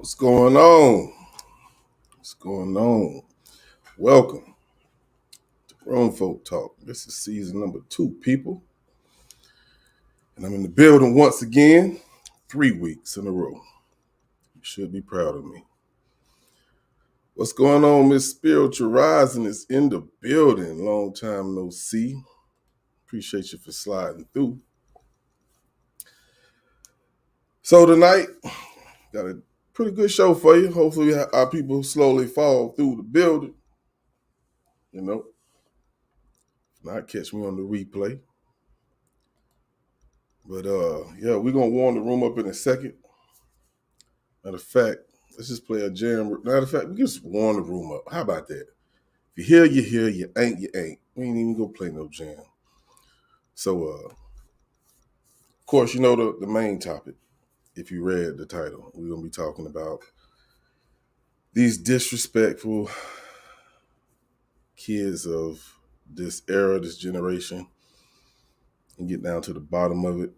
What's going on? What's going on? Welcome to Grown Folk Talk. This is season number 2, people. And I'm in the building once again, 3 weeks in a row. You should be proud of me. What's going on, Miss Spiritual Rising is in the building. Long time no see. Appreciate you for sliding through. So tonight, got a pretty good show for you. Hopefully our people slowly fall through the building. You know, if not, catch me on the replay. But yeah, we're gonna warm the room up in a second. Matter of fact, let's just play a jam. Matter of fact, we can just warm the room up. How about that? If you hear, you hear. You ain't, you ain't. We ain't even gonna play no jam. So of course, you know the main topic. If you read the title, we're gonna be talking about these disrespectful kids of this era, this generation, and get down to the bottom of it.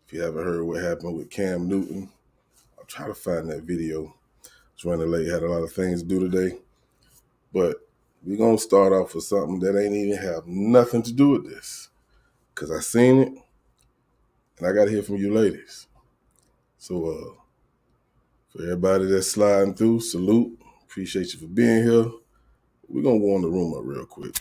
If you haven't heard what happened with Cam Newton, I'll try to find that video. It's running late, had a lot of things to do today. But we're going to start off with something that ain't even have nothing to do with this. Because I seen it, and I got to hear from you ladies. So for everybody that's sliding through, salute. Appreciate you for being here. We're going to warm the room up real quick.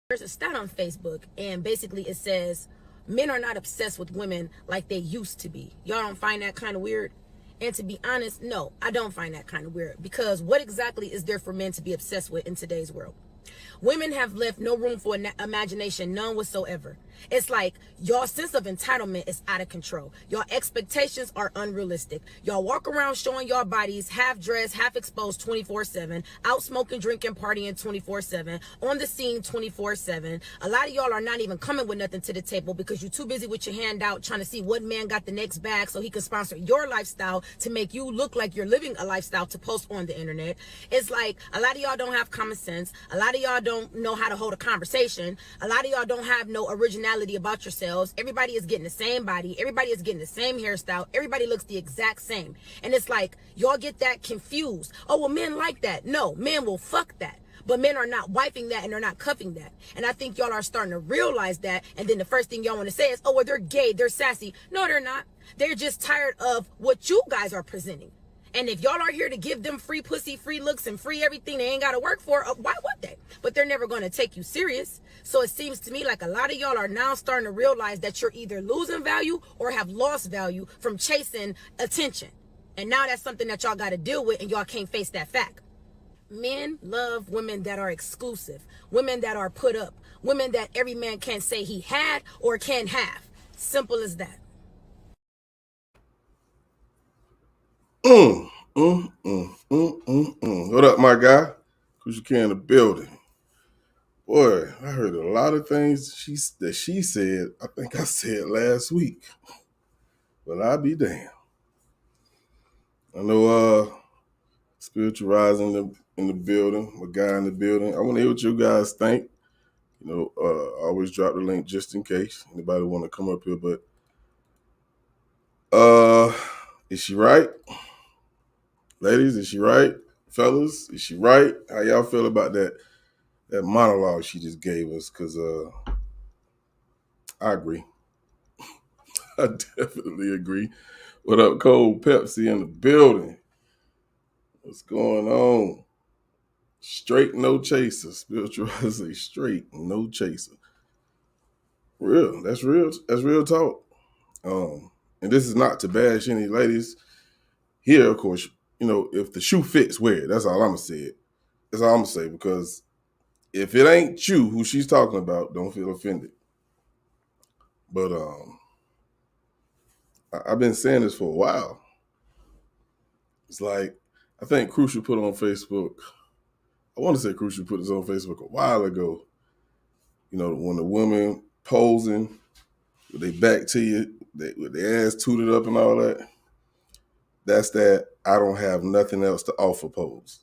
There's a stat on Facebook, and basically it says men are not obsessed with women like they used to be. Y'all don't find that kind of weird? And to be honest, no, I don't find that kind of weird, because what exactly is there for men to be obsessed with in today's world? Women have left no room for imagination, none whatsoever. It's like your sense of entitlement is out of control. Your expectations are unrealistic. Y'all walk around showing your bodies half dressed, half exposed 24/7, out smoking, drinking, partying 24/7, on the scene 24/7. A lot of y'all are not even coming with nothing to the table because you're too busy with your hand out trying to see what man got the next bag so he can sponsor your lifestyle to make you look like you're living a lifestyle to post on the internet. It's like a lot of y'all don't have common sense. A lot of y'all don't know how to hold a conversation. A lot of y'all don't have no originality about yourselves. Everybody is getting the same body. Everybody is getting the same hairstyle. Everybody looks the exact same. And it's like y'all get that confused. Oh, well, men like that. No, men will fuck that. But men are not wiping that, and they're not cuffing that. And I think y'all are starting to realize that. And then the first thing y'all want to say is, oh, well, they're gay, they're sassy. No, they're not. They're just tired of what you guys are presenting. And if y'all are here to give them free pussy, free looks, and free everything they ain't got to work for, why would they? But they're never going to take you serious. So it seems to me like a lot of y'all are now starting to realize that you're either losing value or have lost value from chasing attention. And now that's something that y'all got to deal with, and y'all can't face that fact. Men love women that are exclusive, women that are put up, women that every man can't say he had or can have. Simple as that. What up, my guy? Who's you in the building? Boy, I heard a lot of things that she said. I think I said last week. But I'll be damned. I know Spiritual Rising in the building, my guy in the building. I want to hear what you guys think. You know, I always drop the link just in case anybody want to come up here. But is she right? Ladies, is she right? Fellas, is she right? How y'all feel about that monologue she just gave us? Because I agree. I definitely agree. What up, Cold Pepsi in the building? What's going on? Straight no chaser. Spiritual say straight no chaser. Real. That's real. That's real talk. And this is not to bash any ladies here, of course. You know, if the shoe fits, wear it. That's all I'm gonna say. That's all I'm gonna say, because if it ain't you who she's talking about, don't feel offended. But I've been saying this for a while. It's like, I think Crucial put on Facebook. I want to say Crucial put this on Facebook a while ago. You know, when the woman posing with their back to you, with their ass tooted up and all that. That's that I don't have nothing else to offer pose.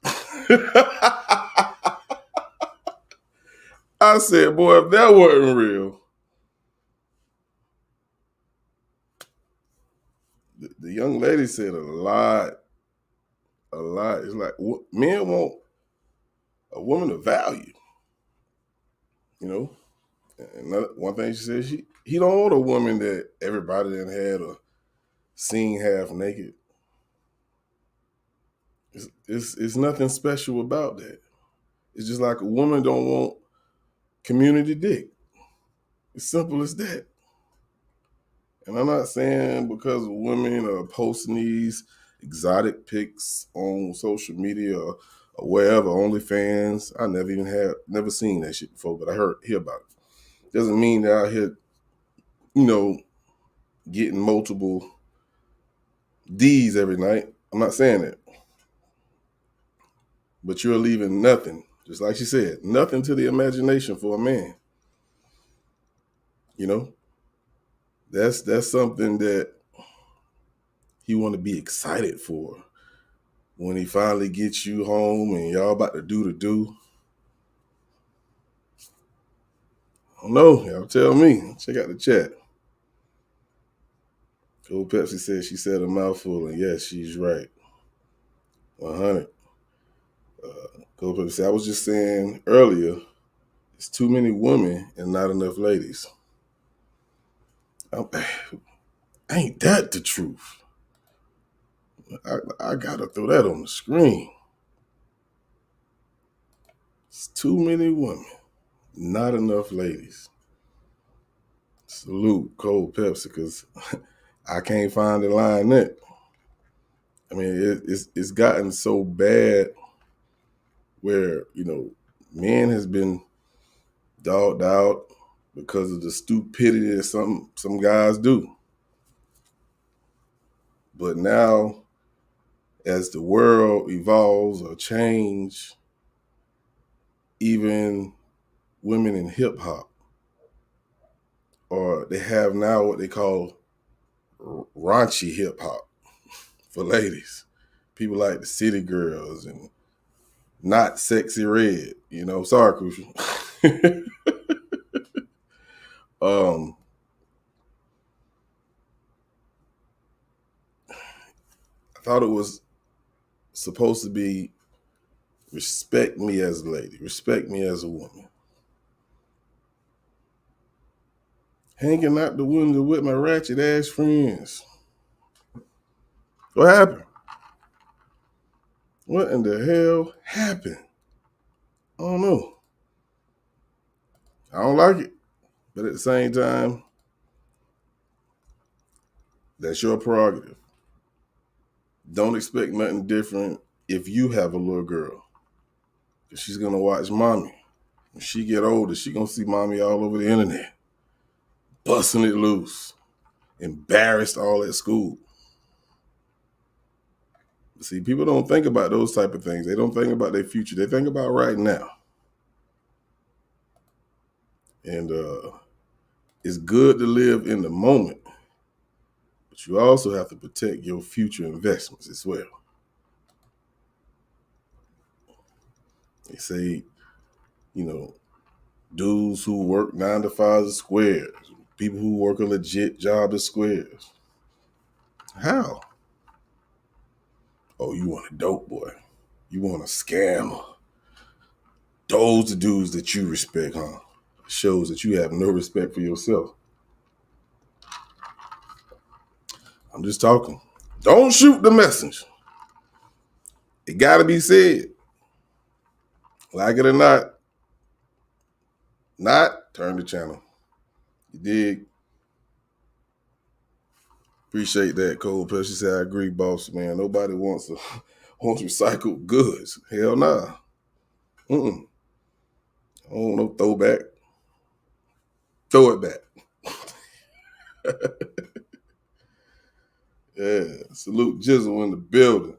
I said, boy, if that wasn't real, the young lady said a lot, a lot. It's like men want a woman of value, you know. And one thing she said, he don't want a woman that everybody done had or seen half naked. It's nothing special about that. It's just like a woman don't want community dick. It's simple as that. And I'm not saying because women are posting these exotic pics on social media or wherever, OnlyFans. I never seen that shit before, but I hear about it. Doesn't mean they're out here, you know, getting multiple D's every night. I'm not saying that. But you're leaving nothing, just like she said, nothing to the imagination for a man. You know, that's something that he want to be excited for when he finally gets you home and y'all about to do the do. I don't know. Y'all tell me. Check out the chat. Old Pepsi said she said a mouthful, and yes, she's right. 100. Gold Pepsi said, I was just saying earlier, it's too many women and not enough ladies. Ain't that the truth? I gotta throw that on the screen. It's too many women, not enough ladies. Salute Cold Pepsi, because I can't find the line that. I mean, it's gotten so bad where, you know, men has been dogged out because of the stupidity that some guys do. But now, as the world evolves or change, even women in hip hop, or they have now what they call raunchy hip hop for ladies. People like the City Girls and Not Sexy Red. You know, sorry, Crucial. um, I thought it was supposed to be respect me as a lady, respect me as a woman. Hanging out the window with my ratchet ass friends. What happened? What in the hell happened? I don't know. I don't like it. But at the same time, that's your prerogative. Don't expect nothing different if you have a little girl. Because she's going to watch mommy. When she get older, she going to see mommy all over the internet. Busting it loose. Embarrassed all at school. See, people don't think about those type of things. They don't think about their future. They think about right now. And it's good to live in the moment, but you also have to protect your future investments as well. They say, you know, dudes who work 9 to 5 are squares. People who work a legit job are squares. How? Oh, you want a dope boy. You want a scammer. Those are dudes that you respect, huh? Shows that you have no respect for yourself. I'm just talking. Don't shoot the messenger. It gotta be said. Like it or not, turn the channel. You dig? Appreciate that, Cole Pepsi. She said, I agree, boss, man. Nobody wants recycled goods. Hell nah. Mm-mm. I don't want no throwback. Throw it back. Yeah. Salute Jizzle in the building.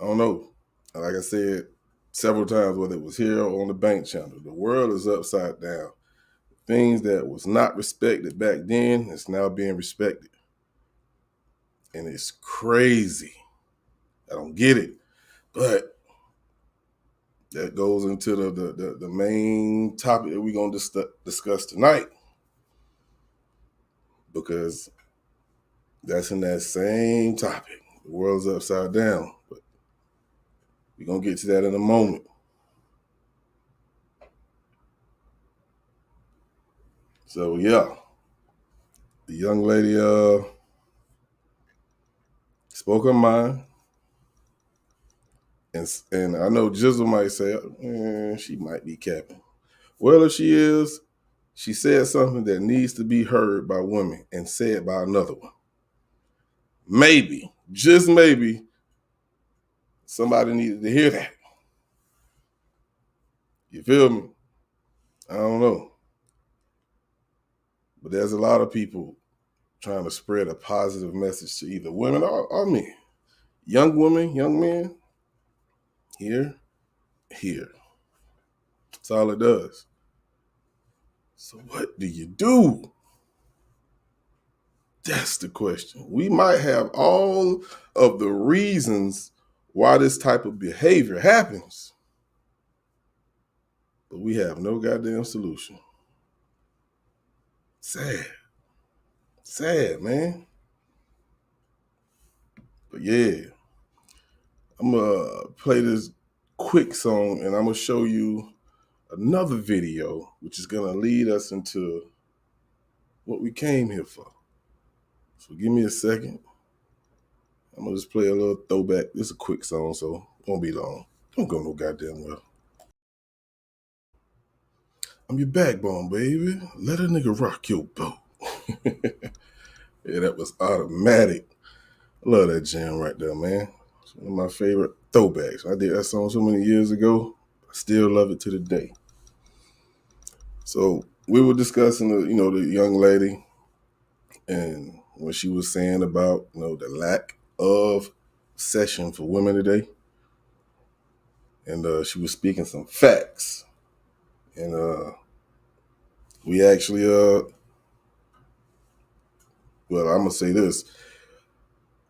I don't know. Like I said several times, whether it was here or on the bank channel, the world is upside down. Things that was not respected back then is now being respected. And it's crazy. I don't get it. But that goes into the main topic that we're going to discuss tonight. Because That's in that same topic. The world's upside down. But we're going to get to that in a moment. So, yeah, the young lady spoke her mind. And I know Jizzle might say, she might be capping. Well, if she is, she said something that needs to be heard by women and said by another one. Maybe, just maybe, somebody needed to hear that. You feel me? I don't know. But there's a lot of people trying to spread a positive message to either women or men. Young women, young men, here. That's all it does. So what do you do? That's the question. We might have all of the reasons why this type of behavior happens, but we have no goddamn solution. Sad. Sad, man. But yeah, I'm going to play this quick song and I'm going to show you another video, which is going to lead us into what we came here for. So give me a second. I'm going to just play a little throwback. This is a quick song, so it won't be long. Don't go no goddamn well. I'm your backbone, baby. Let a nigga rock your boat. Yeah, that was automatic. I love that jam right there, man. It's one of my favorite throwbacks. I did that song so many years ago. I still love it to the day. So we were discussing the young lady and what she was saying about, the lack of session for women today. And she was speaking some facts. And we actually, well, I'm going to say this.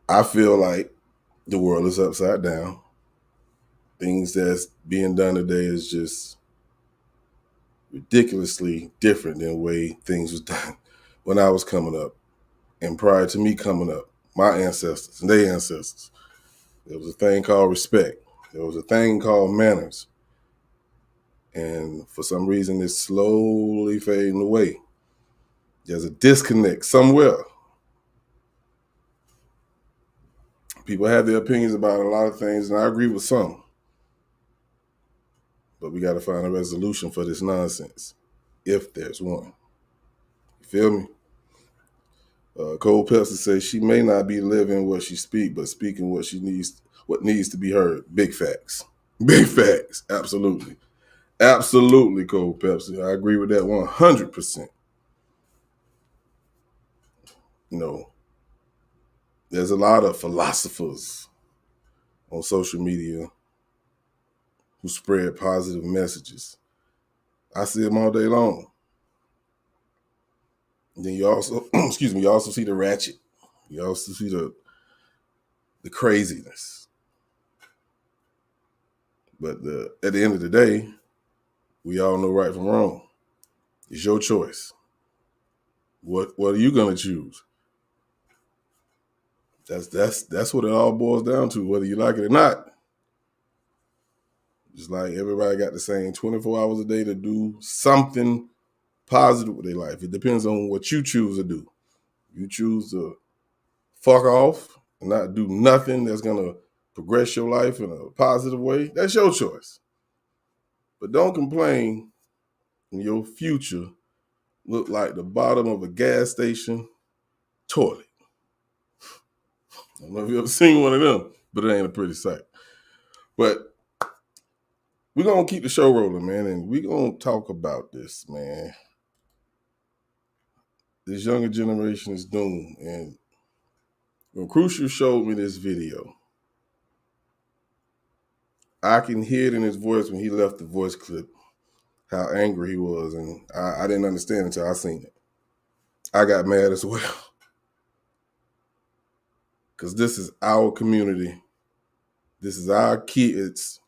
I feel like the world is upside down. Things that's being done today is just ridiculously different than the way things was done when I was coming up. And prior to me coming up, my ancestors and their ancestors, there was a thing called respect. There was a thing called manners. And for some reason, it's slowly fading away. There's a disconnect somewhere. People have their opinions about a lot of things, and I agree with some. But we got to find a resolution for this nonsense, if there's one. You feel me? Cole Pepsi says she may not be living what she speak, but speaking what needs to be heard. Big facts. Big facts. Absolutely. Absolutely, Cole Pepsi. I agree with that 100%. There's a lot of philosophers on social media who spread positive messages. I see them all day long. And then you also, you also see the ratchet. You also see the craziness. But at the end of the day, we all know right from wrong. It's your choice. What are you gonna choose? That's what it all boils down to, whether you like it or not. Just like everybody got the same 24 hours a day to do something positive with their life. It depends on what you choose to do. You choose to fuck off and not do nothing that's gonna progress your life in a positive way. That's your choice. But don't complain when your future look like the bottom of a gas station toilet. I don't know if you ever seen one of them, but it ain't a pretty sight. But we're going to keep the show rolling, man, and we're going to talk about this, man. This younger generation is doomed. And when Crucial showed me this video, I can hear it in his voice when he left the voice clip, how angry he was. And I didn't understand until I seen it. I got mad as well. Because this is our community. This is our kids,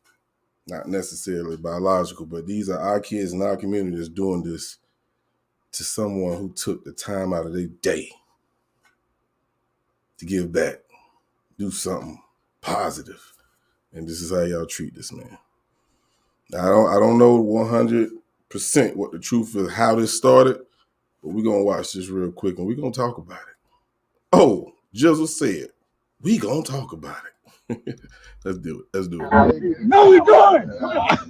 not necessarily biological, but these are our kids in our community that's doing this to someone who took the time out of their day to give back, do something positive. And this is how y'all treat this man. Now, I don't know 100% what the truth is, how this started, but we're going to watch this real quick and we're going to talk about it. Oh, Jizzle said, we going to talk about it. Let's do it. Let's do it. No, we doing.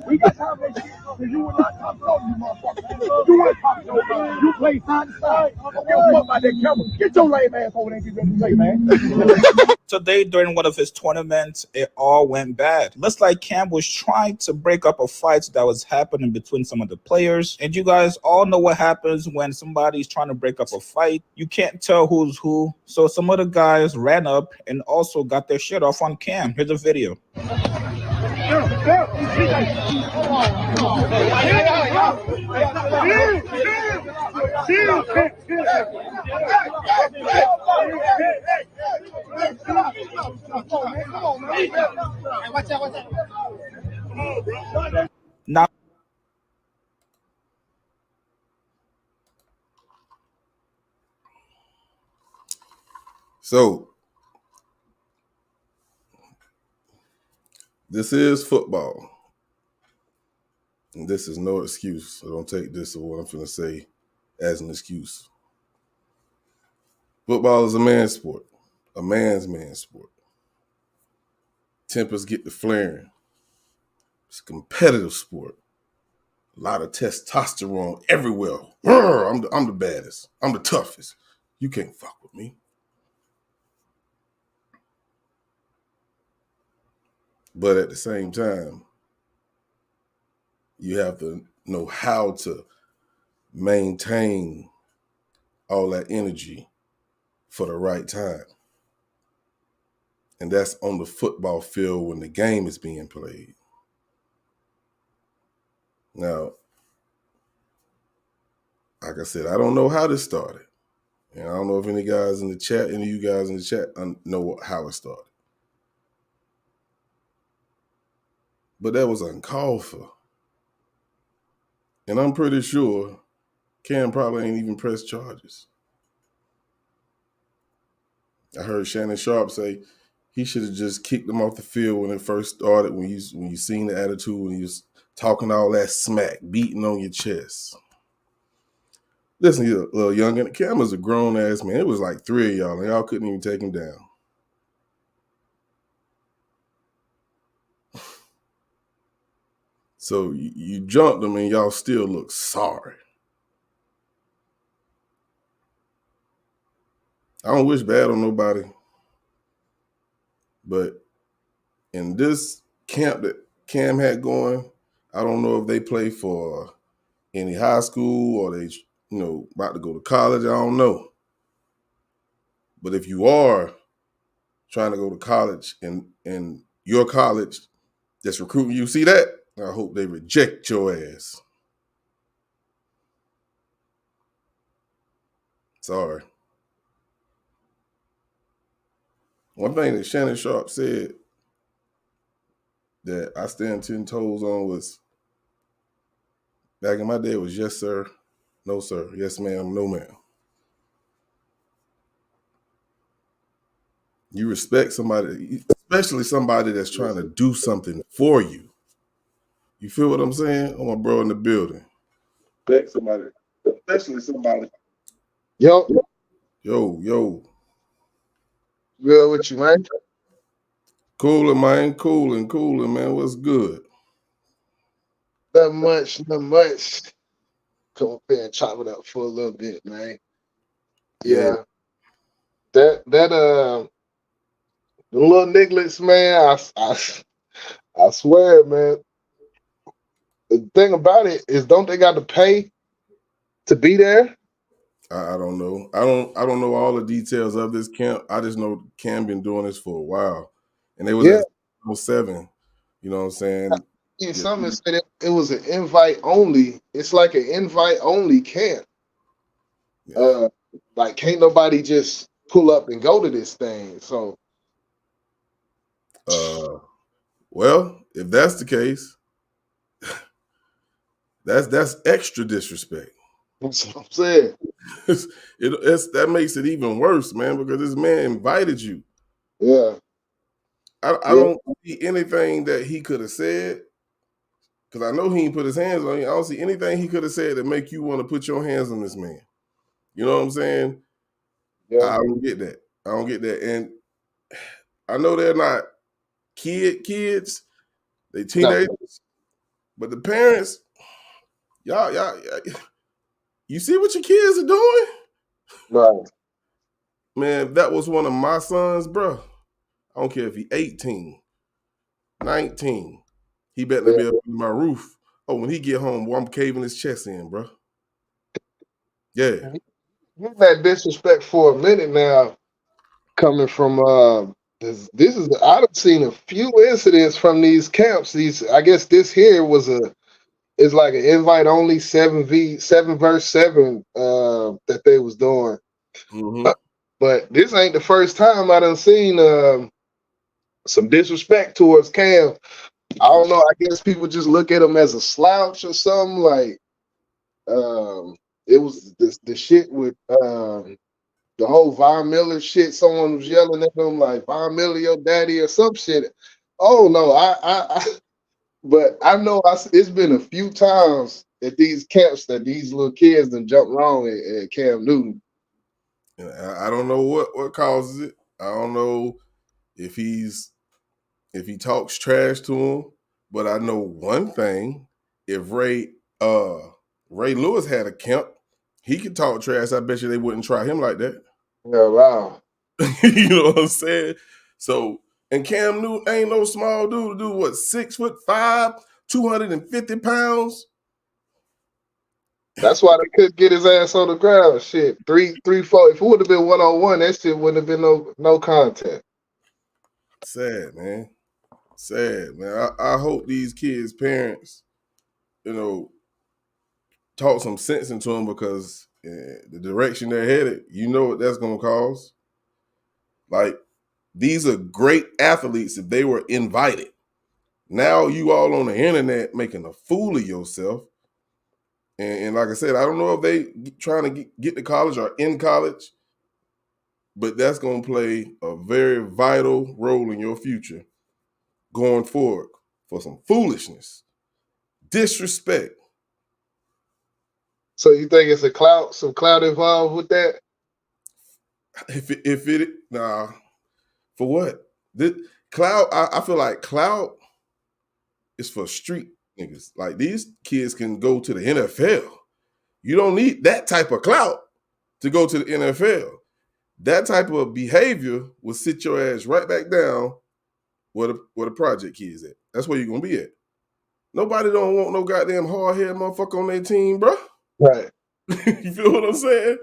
We got time for that shit. You will not talk over you, motherfucker. You want to talk over you play side to side. I don't give a fuck about that camera. Get your lame ass over there and get ready to play, man. Today, during one of his tournaments, it all went bad. Looks like Cam was trying to break up a fight that was happening between some of the players. And you guys all know what happens when somebody's trying to break up a fight. You can't tell who's who. So some of the guys ran up and also got their shit off on Cam. Here's a video. Now, so this is football. And this is no excuse. So don't take this or what I'm finna say as an excuse. Football is a man's sport. A man's sport. Tempers get to flaring. It's a competitive sport. A lot of testosterone everywhere. I'm the baddest. I'm the toughest. You can't fuck with me. But at the same time, you have to know how to maintain all that energy for the right time. And that's on the football field when the game is being played. Now, like I said, I don't know how this started. And I don't know if any of you guys in the chat know how it started. But that was uncalled for. And I'm pretty sure Cam probably ain't even pressed charges. I heard Shannon Sharp say he should have just kicked him off the field when it first started, when you seen the attitude, when he was talking all that smack, beating on your chest. Listen, you little youngin', Cam was a grown-ass man. It was like 3 of y'all, and y'all couldn't even take him down. So you jumped him, and y'all still look sorry. I don't wish bad on nobody, but in this camp that Cam had going, I don't know if they play for any high school or they, about to go to college. I don't know. But if you are trying to go to college and your college that's recruiting you, see that? I hope they reject your ass. Sorry. One thing that Shannon Sharp said that I stand 10 toes on was, back in my day, it was yes, sir, no, sir, yes, ma'am, no, ma'am. You respect somebody, especially somebody that's trying to do something for you. You feel what I'm saying? I'm my bro in the building. Respect somebody, especially somebody. Yo, Yo. good with you, man? Cooling, man. Cooling, man. What's good? Not much. Come up here and chop it up for a little bit, man. Yeah. The little nigglets, man, I swear, man. The thing about it is, don't they got to pay to be there? I don't know. I don't know all the details of this camp. I just know Cam been doing this for a while. And they was Yeah. at 07. You know what I'm saying? Something said it was an invite only. It's like an invite only camp. Yeah. Like can't nobody just pull up and go to this thing. So Well, if that's the case, that's extra disrespect. That's what I'm saying. That makes it even worse, man, because this man invited you. Yeah, I yeah, don't see anything that he could have said, because I know he ain't put his hands on you. I don't see anything he could have said that make you want to put your hands on this man. You know what I'm saying? yeah. I don't get that. I don't get that. And I know they're not kids, they No, teenagers, but the parents, y'all, you see what your kids are doing? right. Man, if that was one of my sons, bro, I don't care if he 18, 19, he better Yeah. be up in my roof. Oh, when he get home, boy, I'm caving his chest in, bro. Yeah. Getting that disrespect for a minute now, coming from this is I've seen a few incidents from these camps. These I guess this here was a is like an invite only 7v7 that they was doing. Mm-hmm. But this ain't the first time I done seen some disrespect towards Cam. I don't know. I guess people just look at him as a slouch or something. Like it was the shit with the whole Von Miller shit. Someone was yelling at him like Von Miller, your daddy, or some shit. Oh no, but I know it's been a few times at these camps that these little kids done jump wrong at Cam Newton. And I don't know what causes it. I don't know if if he talks trash to him, but I know one thing: if uh Ray Lewis had a camp, he could talk trash. I bet you they wouldn't try him like that. Yeah, wow. You know what I'm saying? So, and Cam Newton ain't no small dude. Do what, 6'5", 250 pounds? That's why they couldn't get his ass on the ground. Shit, 3-4. If it would have been 1-on-1, that shit wouldn't have been no content. Sad, man. Sad, man. I hope these kids' parents, you know, talk some sense into them, because the direction they're headed, you know what that's gonna cause. Like, these are great athletes if they were invited. Now you all on the internet making a fool of yourself. And like I said, I don't know if they trying to get to college or in college, but that's going to play a very vital role in your future going forward for some foolishness, disrespect. So you think it's some clout involved with that? If it nah, for what? This cloud, I feel like cloud is for street niggas. Like, these kids can go to the NFL. You don't need that type of clout to go to the NFL. That type of behavior will sit your ass right back down where the project kids at. That's where you're gonna be at. Nobody don't want no goddamn hard headed motherfucker on their team, bro. Right. You feel what I'm saying?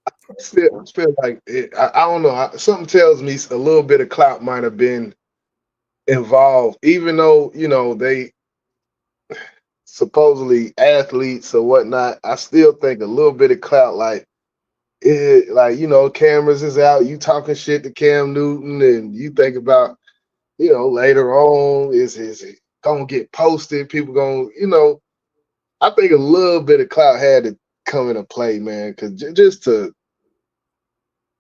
I feel like I don't know. Something tells me a little bit of clout might have been involved, even though they supposedly athletes or whatnot. I still think a little bit of clout, like cameras is out. You talking shit to Cam Newton, and you think about later on is it gonna get posted? People gonna I think a little bit of clout had to come into play, man, because just to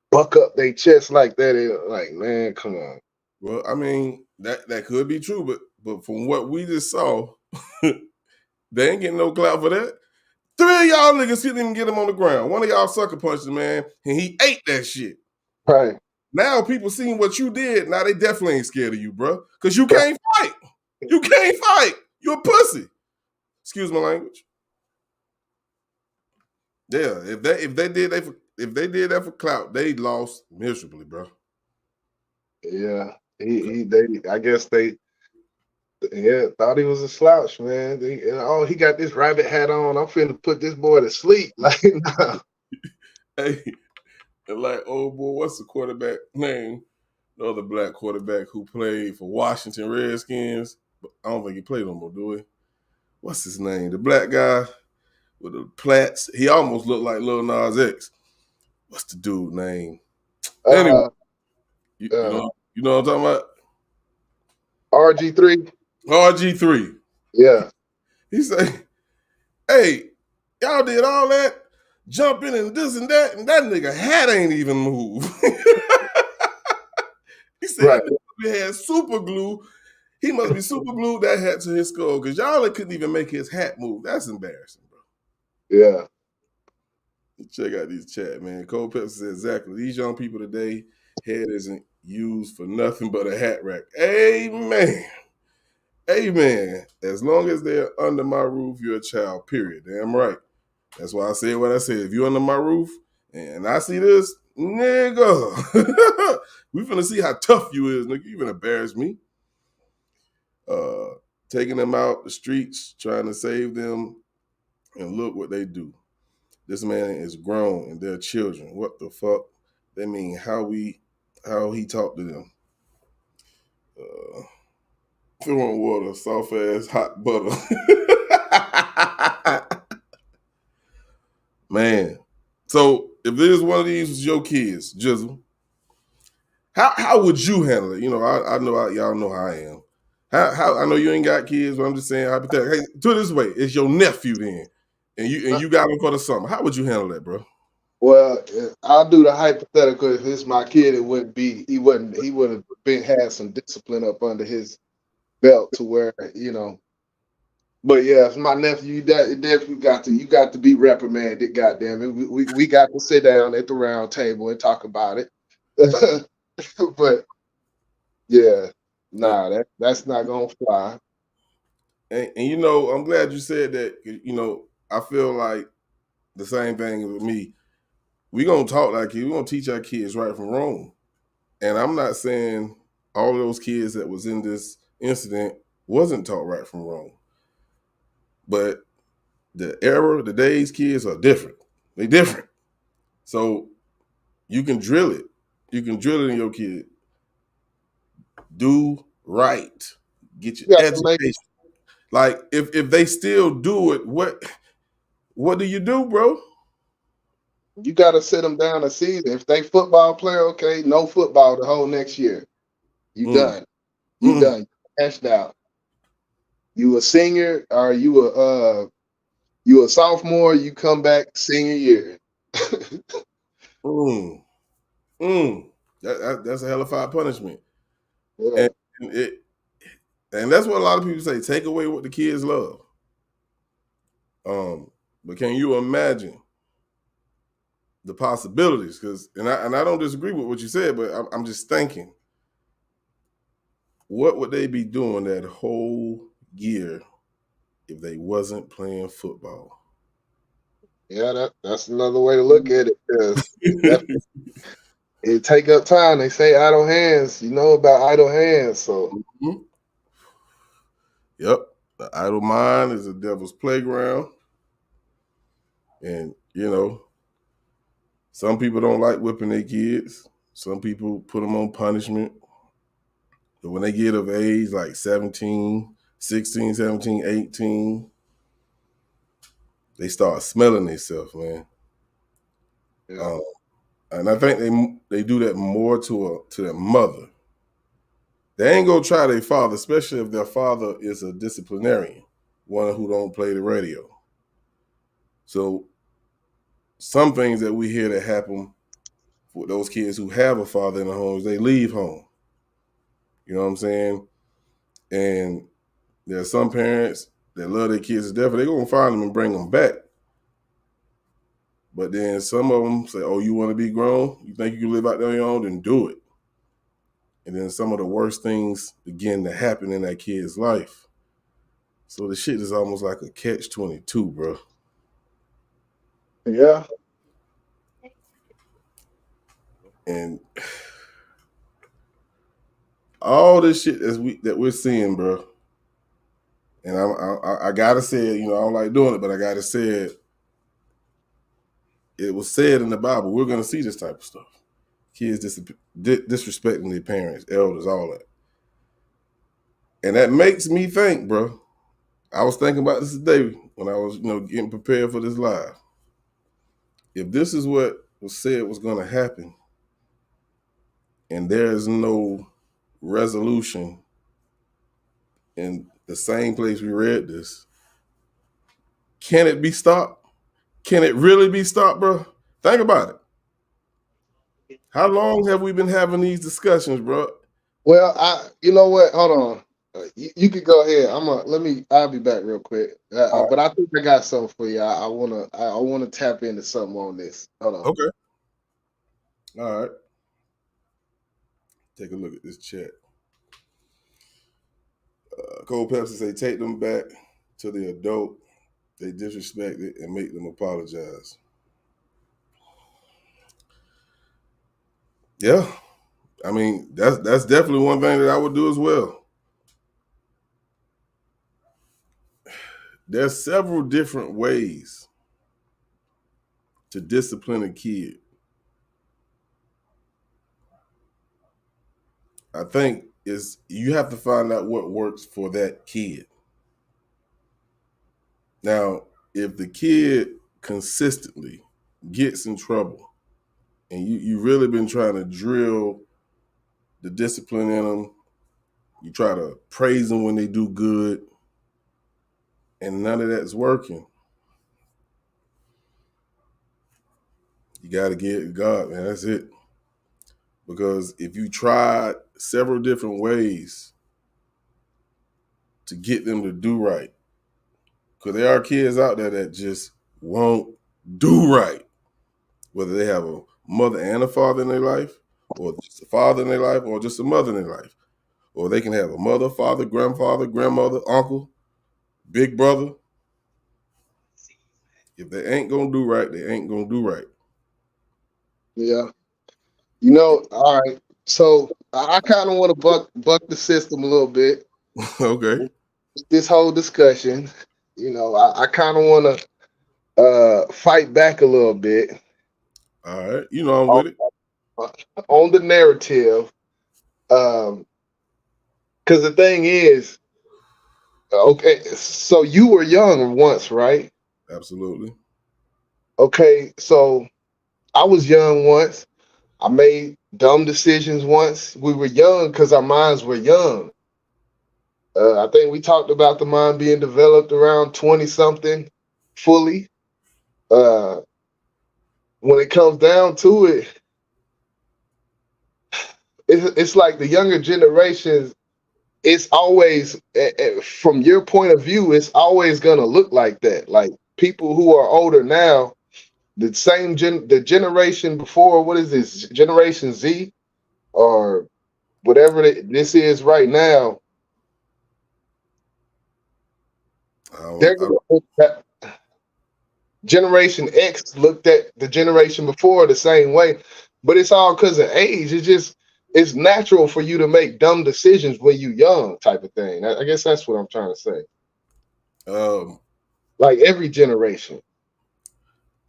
buck up their chest like that, like, man, come on. Well, I mean, that could be true, but from what we just saw, they ain't getting no clout for that. Three of y'all niggas couldn't even get him on the ground. One of y'all sucker punched the man, and he ate that shit. Right. Now people seeing what you did. Now they definitely ain't scared of you, bro, because you can't fight. You can't fight. You're a pussy. Excuse my language. Yeah, if they did that for clout, they lost miserably, bro. Yeah. I guess they thought he was a slouch, man. He got this rabbit hat on. I'm finna put this boy to sleep. Like, nah. Hey, like, oh boy, what's the quarterback name? The other black quarterback who played for Washington Redskins. But I don't think he played no more, do he? What's his name? The black guy with the plaits. He almost looked like Lil Nas X. What's the dude name? Anyway, Uh, you uh, know what I'm talking RG3. about? RG3. Yeah. He say, hey, Y'all did all that, jumping and this and that nigga hat ain't even moved. He said Right. that nigga had super glue. He must be super glued that hat to his skull because y'all couldn't even make his hat move. That's embarrassing, bro. Yeah. Check out these chat, man. Cole Pepsi said exactly. These young people today, head isn't used for nothing but a hat rack. Amen. Amen. As long as they're under my roof, you're a child, period. Damn right. That's why I said what I said. If you're under my roof and I see this, nigga, we finna see how tough you is, nigga. You finna embarrass me. Taking them out the streets, trying to save them, and look what they do. This man is grown and they're children. What the fuck? They mean how he talked to them. Throwing water, soft ass, hot butter. Man. So if there's one of these was your kids, Jizzle, how would you handle it? You know, I know y'all know how I am. How I know you ain't got kids, but I'm just saying hypothetically. Hey, do it this way: it's your nephew then, and you got him for the summer. How would you handle that, bro? Well, I'll do the hypothetical. If it's my kid, it wouldn't be. He would have been had some discipline up under his belt to where But yeah, if my nephew, you got to be reprimanded. Goddamn it, we got to sit down at the round table and talk about it. But yeah, And, nah, that's not gonna fly. and you know, I'm glad you said that. You know, I feel like the same thing with me. We gonna talk like we gonna teach our kids right from wrong. And I'm not saying all of those kids that was in this incident wasn't taught right from wrong. But the days kids are different. They different. So you can drill it. You can drill it in your kid. Do right. Get your You got to make education. Like if they still do it, what do you do, bro? you got to sit them down a season. If they football player, okay, no football the whole next year. You Mm, done. You mm, done. Cashed out. You a senior or you a sophomore? You come back senior year. mm, mm. That's a hellified punishment. Yeah. And it and that's what a lot of people say. Take away what the kids love. But can you imagine the possibilities? Because I don't disagree with what you said, but I'm just thinking, what would they be doing that whole year if they wasn't playing football? Yeah, that's another way to look at it because that it take up time. They say idle hands. You know about idle hands, so Yep. The idle mind is the devil's playground. And, you know, some people don't like whipping their kids. Some people put them on punishment. But when they get of age, like 17, 16, 17, 18, they start smelling themselves, man. yeah, Um, and I think they do that more to their mother. They ain't gonna try their father, especially if their father is a disciplinarian, one who don't play the radio. So some things that we hear that happen for those kids who have a father in the homes, they leave home. You know what I'm saying? And there are some parents that love their kids to death, they're gonna find them and bring them back. But then some of them say, "Oh, you want to be grown? You think you can live out there on your own? Then do it." And then some of the worst things begin to happen in that kid's life. So the shit is almost like a catch-22, bro. yeah, And all this shit that we're seeing, bro. And I gotta say it. You know, I don't like doing it, but I gotta say it. It was said in the Bible. We're gonna see this type of stuff. Kids disrespecting their parents, elders, all that. And that makes me think, bro. I was thinking about this today when I was, getting prepared for this live. If this is what was said was going to happen, and there is no resolution in the same place we read this, can it be stopped? Can it really be stopped, bro? Think about it. How long have we been having these discussions, bro? Well, you know what? Hold on. You could go ahead. I'll be back real quick. All But I think I got something for you. I wanna tap into something on this. Hold right. on. Okay. All right. Take a look at this chat. Cold Pepsi say, take them back to the adult they disrespected and make them apologize. Yeah. I mean, that's definitely one thing that I would do as well. There's several different ways to discipline a kid. I think is you have to find out what works for that kid. Now, if the kid consistently gets in trouble and you really been trying to drill the discipline in them, you try to praise them when they do good, and none of that's working, you got to get God, man. That's it. Because if you tried several different ways to get them to do right, because there are kids out there that just won't do right, whether they have a mother and a father in their life, or just a father in their life, or just a mother in their life. Or they can have a mother, father, grandfather, grandmother, uncle, big brother. If they ain't gonna do right, they ain't gonna do right. Yeah. All right. So I kind of want to buck the system a little bit. Okay. This whole discussion, I kind of want to fight back a little bit All right. You know I'm on, with it. on the narrative. Because the thing is, okay, so you were young once, right? Absolutely. Okay, so I was young once. I made dumb decisions once. We were young because our minds were young. I think we talked about the mind being developed around 20 something fully. Uh, when it comes down to it, it's like the younger generations, it's always, from your point of view, it's always going to look like that. Like people who are older now, the generation before, what is this, Generation Z or whatever this is right now, I don't, they're I, going to Generation X looked at the generation before the same way, but it's all because of age. It's natural for you to make dumb decisions when you young, type of thing. I guess that's what I'm trying to say. um, Like every generation.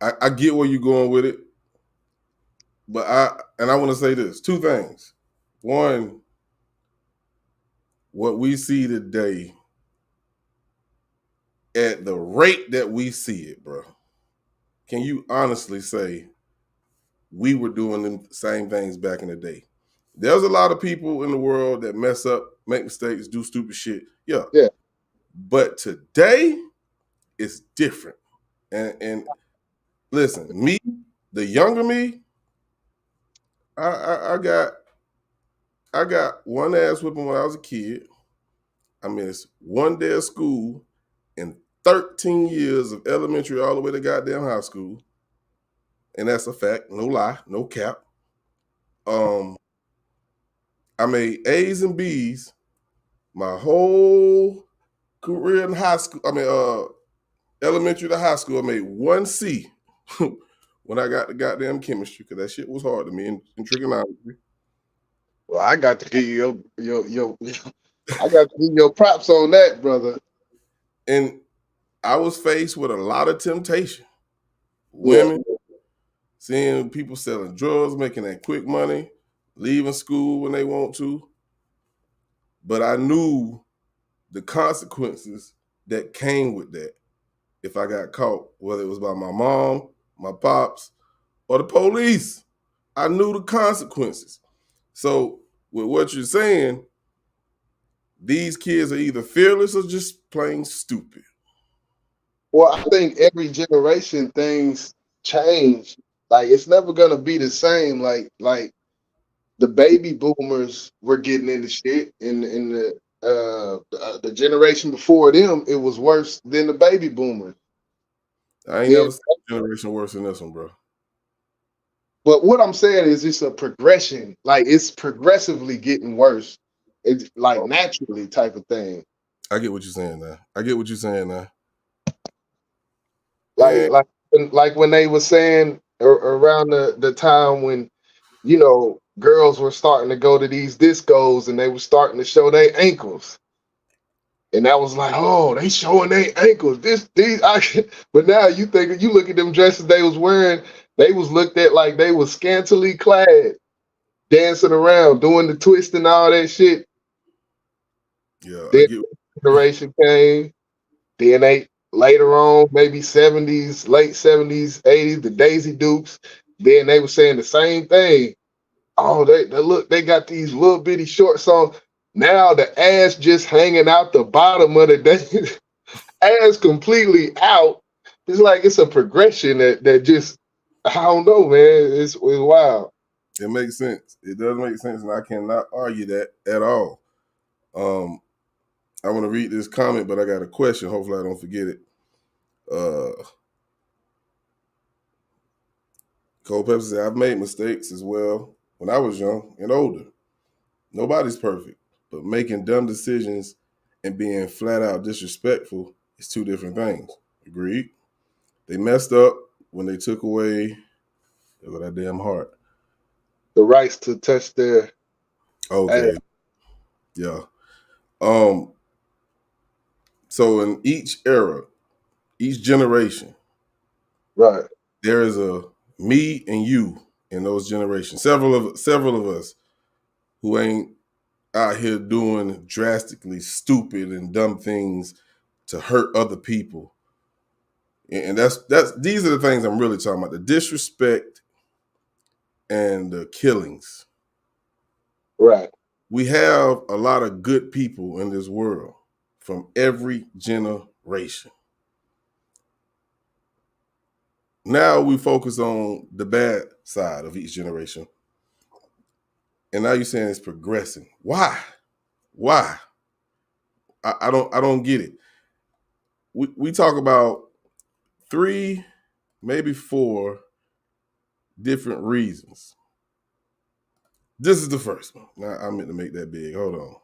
I get where you're going with it, but I want to say this: two things. One, what we see today at the rate that we see it, bro. Can you honestly say we were doing the same things back in the day? There's a lot of people in the world that mess up, make mistakes, do stupid shit. Yeah. Yeah. But today it's different. And listen, me, the younger me, I got one ass whipping when I was a kid. I missed one day of school and 13 years of elementary all the way to goddamn high school. And that's a fact, no lie, no cap. Um, I made A's and B's my whole career in high school. I mean, elementary to high school. I made one C when I got the goddamn chemistry because that shit was hard to me in trigonometry. Well, I got to give you your I got to give you your props on that, brother. And I was faced with a lot of temptation. Yeah. Women, seeing people selling drugs, making that quick money, leaving school when they want to. But I knew the consequences that came with that if I got caught, whether it was by my mom, my pops, or the police. I knew the consequences. So, with what you're saying, these kids are either fearless or just plain stupid. Well, I think every generation things change. Like it's never gonna be the same. Like the baby boomers were getting into shit in the generation before them, it was worse than the baby boomers. I ain't Then, never seen a generation worse than this one, bro. but what I'm saying is it's a progression. Like it's progressively getting worse. It's like naturally type of thing. I get what you're saying now. I get what you're saying now. Like And like like when they were saying around the time when girls were starting to go to these discos and they were starting to show their ankles. And that was like, oh, they showing their ankles. But now you look at them dresses they was wearing, they was looked at like they was scantily clad, dancing around, doing the twist and all that shit. yeah, I Then get. generation came, then they later on, maybe 70s, late 70s, 80s, the Daisy Dukes. Then they were saying the same thing. Oh, they look, they got these little bitty shorts on. Now the ass just hanging out the bottom of the day, ass completely out. It's like it's a progression that just I don't know, man. It's wild. It makes sense. It does make sense, and I cannot argue that at all. Um, I want to read this comment, but I got a question. Hopefully, I don't forget it. Cole Pepsi said, "I've made mistakes as well when I was young and older. Nobody's perfect, but making dumb decisions and being flat out disrespectful is two different things." Agreed. They messed up when they took away that damn heart. The rights to touch their ass. Okay, yeah. Um, so in each era, each generation, Right. there is a me and you in those generations. Several of us who ain't out here doing drastically stupid and dumb things to hurt other people. And that's these are the things I'm really talking about. The disrespect and the killings. Right. We have a lot of good people in this world from every generation. Now we focus on the bad side of each generation. And now you're saying it's progressing. Why? Why? I don't get it. We talk about three, maybe four different reasons. This is the first one. Now I meant to make that big. Hold on.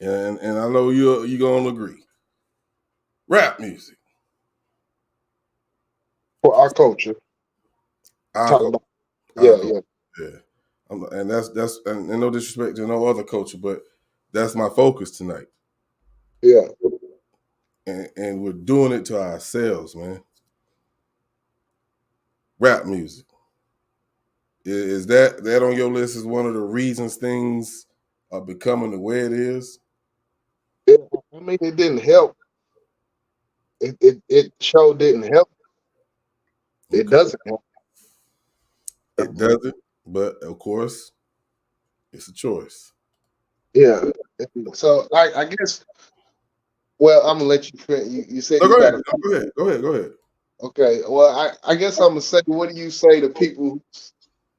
And I know you're gonna agree. Rap music. For our culture. Our Talking culture. about Our yeah, culture. yeah, Yeah. And that's and no disrespect to no other culture, but that's my focus tonight. yeah. And we're doing it to ourselves, man. Rap music. Is that on your list as one of the reasons things are becoming the way it is? It, I mean it didn't help. It sure didn't help. It Okay. doesn't help. It doesn't, but of course, it's a choice. Yeah. So I guess well I'm gonna let you you said No, you go ahead. got a No, go ahead. Go ahead. Go ahead. okay. Well I guess I'm gonna say what do you say to people who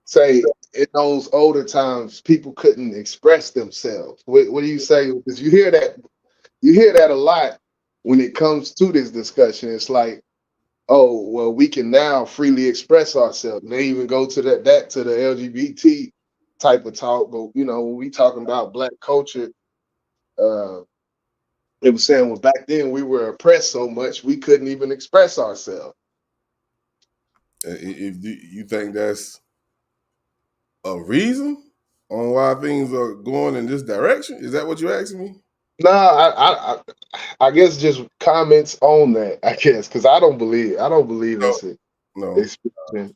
say in those older times people couldn't express themselves? What do you say? Because you hear that a lot when it comes to this discussion. It's like, oh, well, we can now freely express ourselves. And they even go to that to the LGBT type of talk. But when we talking about black culture, uh, it was saying well back then we were oppressed so much we couldn't even express ourselves. If you think that's a reason on why things are going in this direction, is that what you're asking me? Nah, I guess just comments on that. I guess because I don't believe No, it's an no, expression.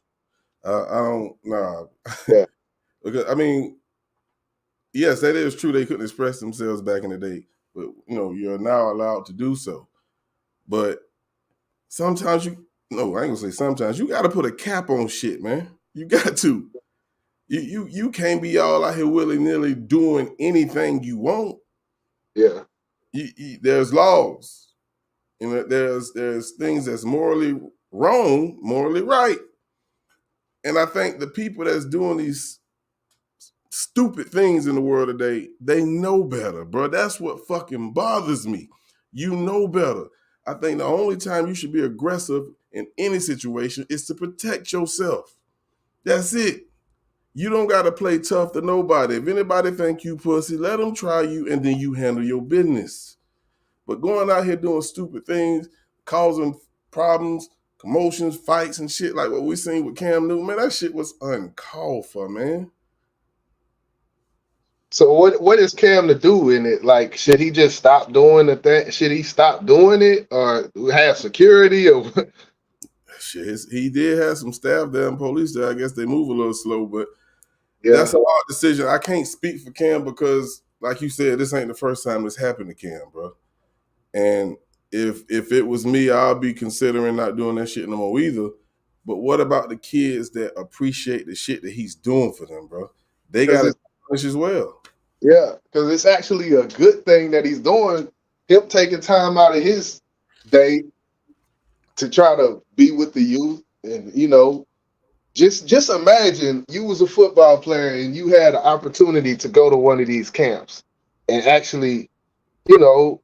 I don't. Nah, Yeah, because I mean, yes, that is true. They couldn't express themselves back in the day, but you're now allowed to do so. But sometimes no, I ain't gonna say sometimes. You got to put a cap on shit, man. You got to. You can't be all out here willy nilly doing anything you want. yeah, There's laws, there's things that's morally wrong, morally right. And I think the people that's doing these stupid things in the world today, they know better, bro. That's what fucking bothers me. You know better. I think the only time you should be aggressive in any situation is to protect yourself. That's it. You don't got to play tough to nobody. If anybody think you pussy, let them try you and then you handle your business. But going out here doing stupid things, causing problems, commotions, fights, and shit like what we seen with Cam Newton, man, that shit was uncalled for, man. So what is Cam to do in it? Like, should he just stop doing the thing? Should he stop doing it, or have security, or Shit, he did have some staff there and police there. I guess they move a little slow, but yeah? that's a hard decision. I can't speak for Cam because, like you said, this ain't the first time this happened to Cam, bro. And if it was me, I'll be considering not doing that shit no more either. But what about the kids that appreciate the shit that he's doing for them, bro? They got Because to it's punish as well. yeah, because it's actually a good thing that he's doing. Him taking time out of his day to try to be with the youth, and just imagine you was a football player and you had an opportunity to go to one of these camps and actually, you know,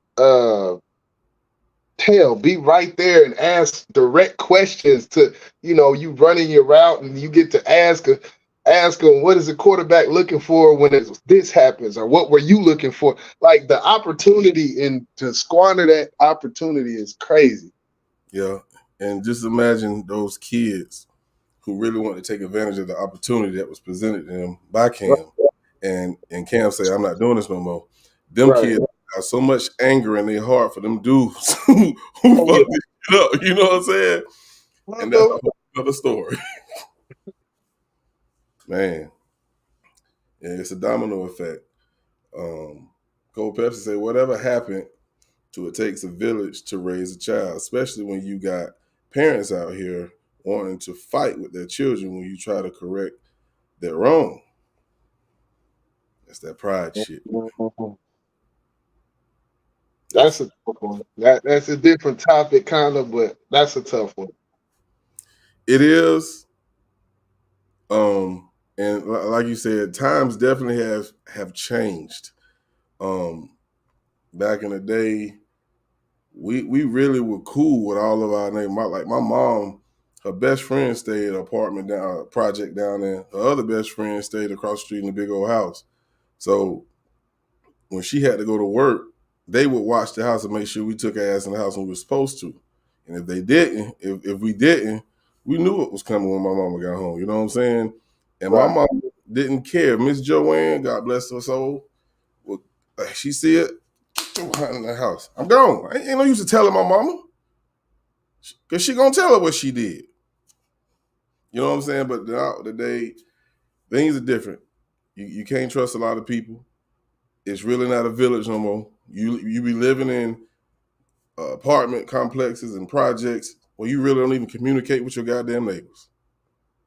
hell, be right there and ask direct questions to, you running your route and you get to ask them, what is the quarterback looking for when this happens, or what were you looking for? Like, the opportunity and to squander that opportunity is crazy. Yeah. And just imagine those kids who really want to take advantage of the opportunity that was presented to them by Right. Cam. And Cam say, I'm not doing this no more. Them Right. kids got so much anger in their heart for them dudes who Oh, fucked yeah. this shit up. You know what I'm saying? Well, And that's a though, whole other story. Man. Yeah, it's a domino effect. Cole Pepsi say, whatever happened to it takes a village to raise a child, especially when you got parents out here wanting to fight with their children when you try to correct their wrong. That's that pride shit. that's That's a tough one. That's a different topic, kind of, but that's a tough one. it is. And like you said, times definitely have changed. Um, Back in the day, we really were cool with all of our neighbors. Like my mom, her best friend stayed in an apartment down project down there. Her other best friend stayed across the street in a big old house. So when she had to go to work, they would watch the house and make sure we took our ass in the house when we were supposed to. And if they didn't, if we didn't, we knew what was coming when my mama got home. You know what I'm saying? And my Right. mom didn't care. Miss Joanne, God bless her soul, well, she see it, get your behind in the house. I'm gone. I ain't no use to telling my mama. Because she gonna tell her what she did. You know what I'm saying? But now today, things are different. You can't trust a lot of people. It's really not a village no more. You be living in apartment complexes and projects where you really don't even communicate with your goddamn neighbors.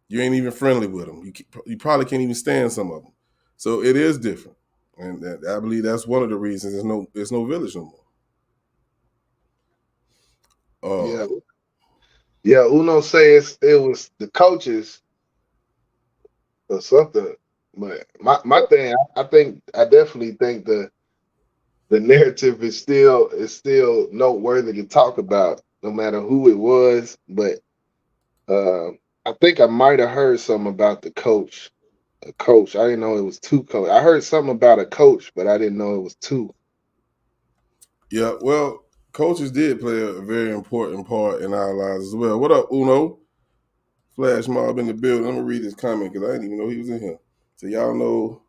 You ain't even friendly with them. You probably can't even stand some of them. So it is different, and I believe that's one of the reasons there's no village no more. Yeah. Yeah. Uno says it was the coaches or something. But my thing, I definitely think the narrative is still noteworthy to talk about, no matter who it was. But uh, I think I might have heard something about the coach. A coach. I didn't know it was two coach. I heard something about a coach, but I didn't know it was two. Yeah, well, coaches did play a very important part in our lives as well. What up, Uno? Flash Mob in the building. I'm gonna read his comment because I didn't even know he was in here. So y'all know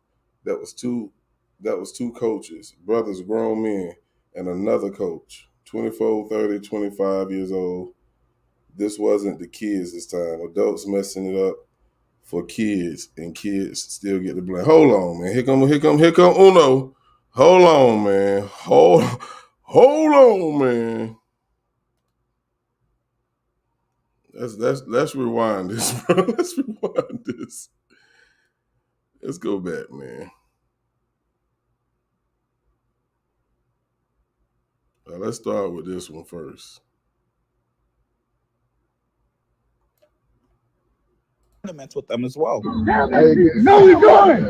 that was two that was two coaches, brothers, grown men, and another coach, 24, 30, 25 years old. This wasn't the kids this time. Adults messing it up for kids, and kids still get the blame. Hold on, man. Here come Uno. Hold on, man. Hold on, man. Let's rewind this, bro. Let's rewind this. Let's go back, man. Now let's start with this one first. Tournaments with them as well. No, we going.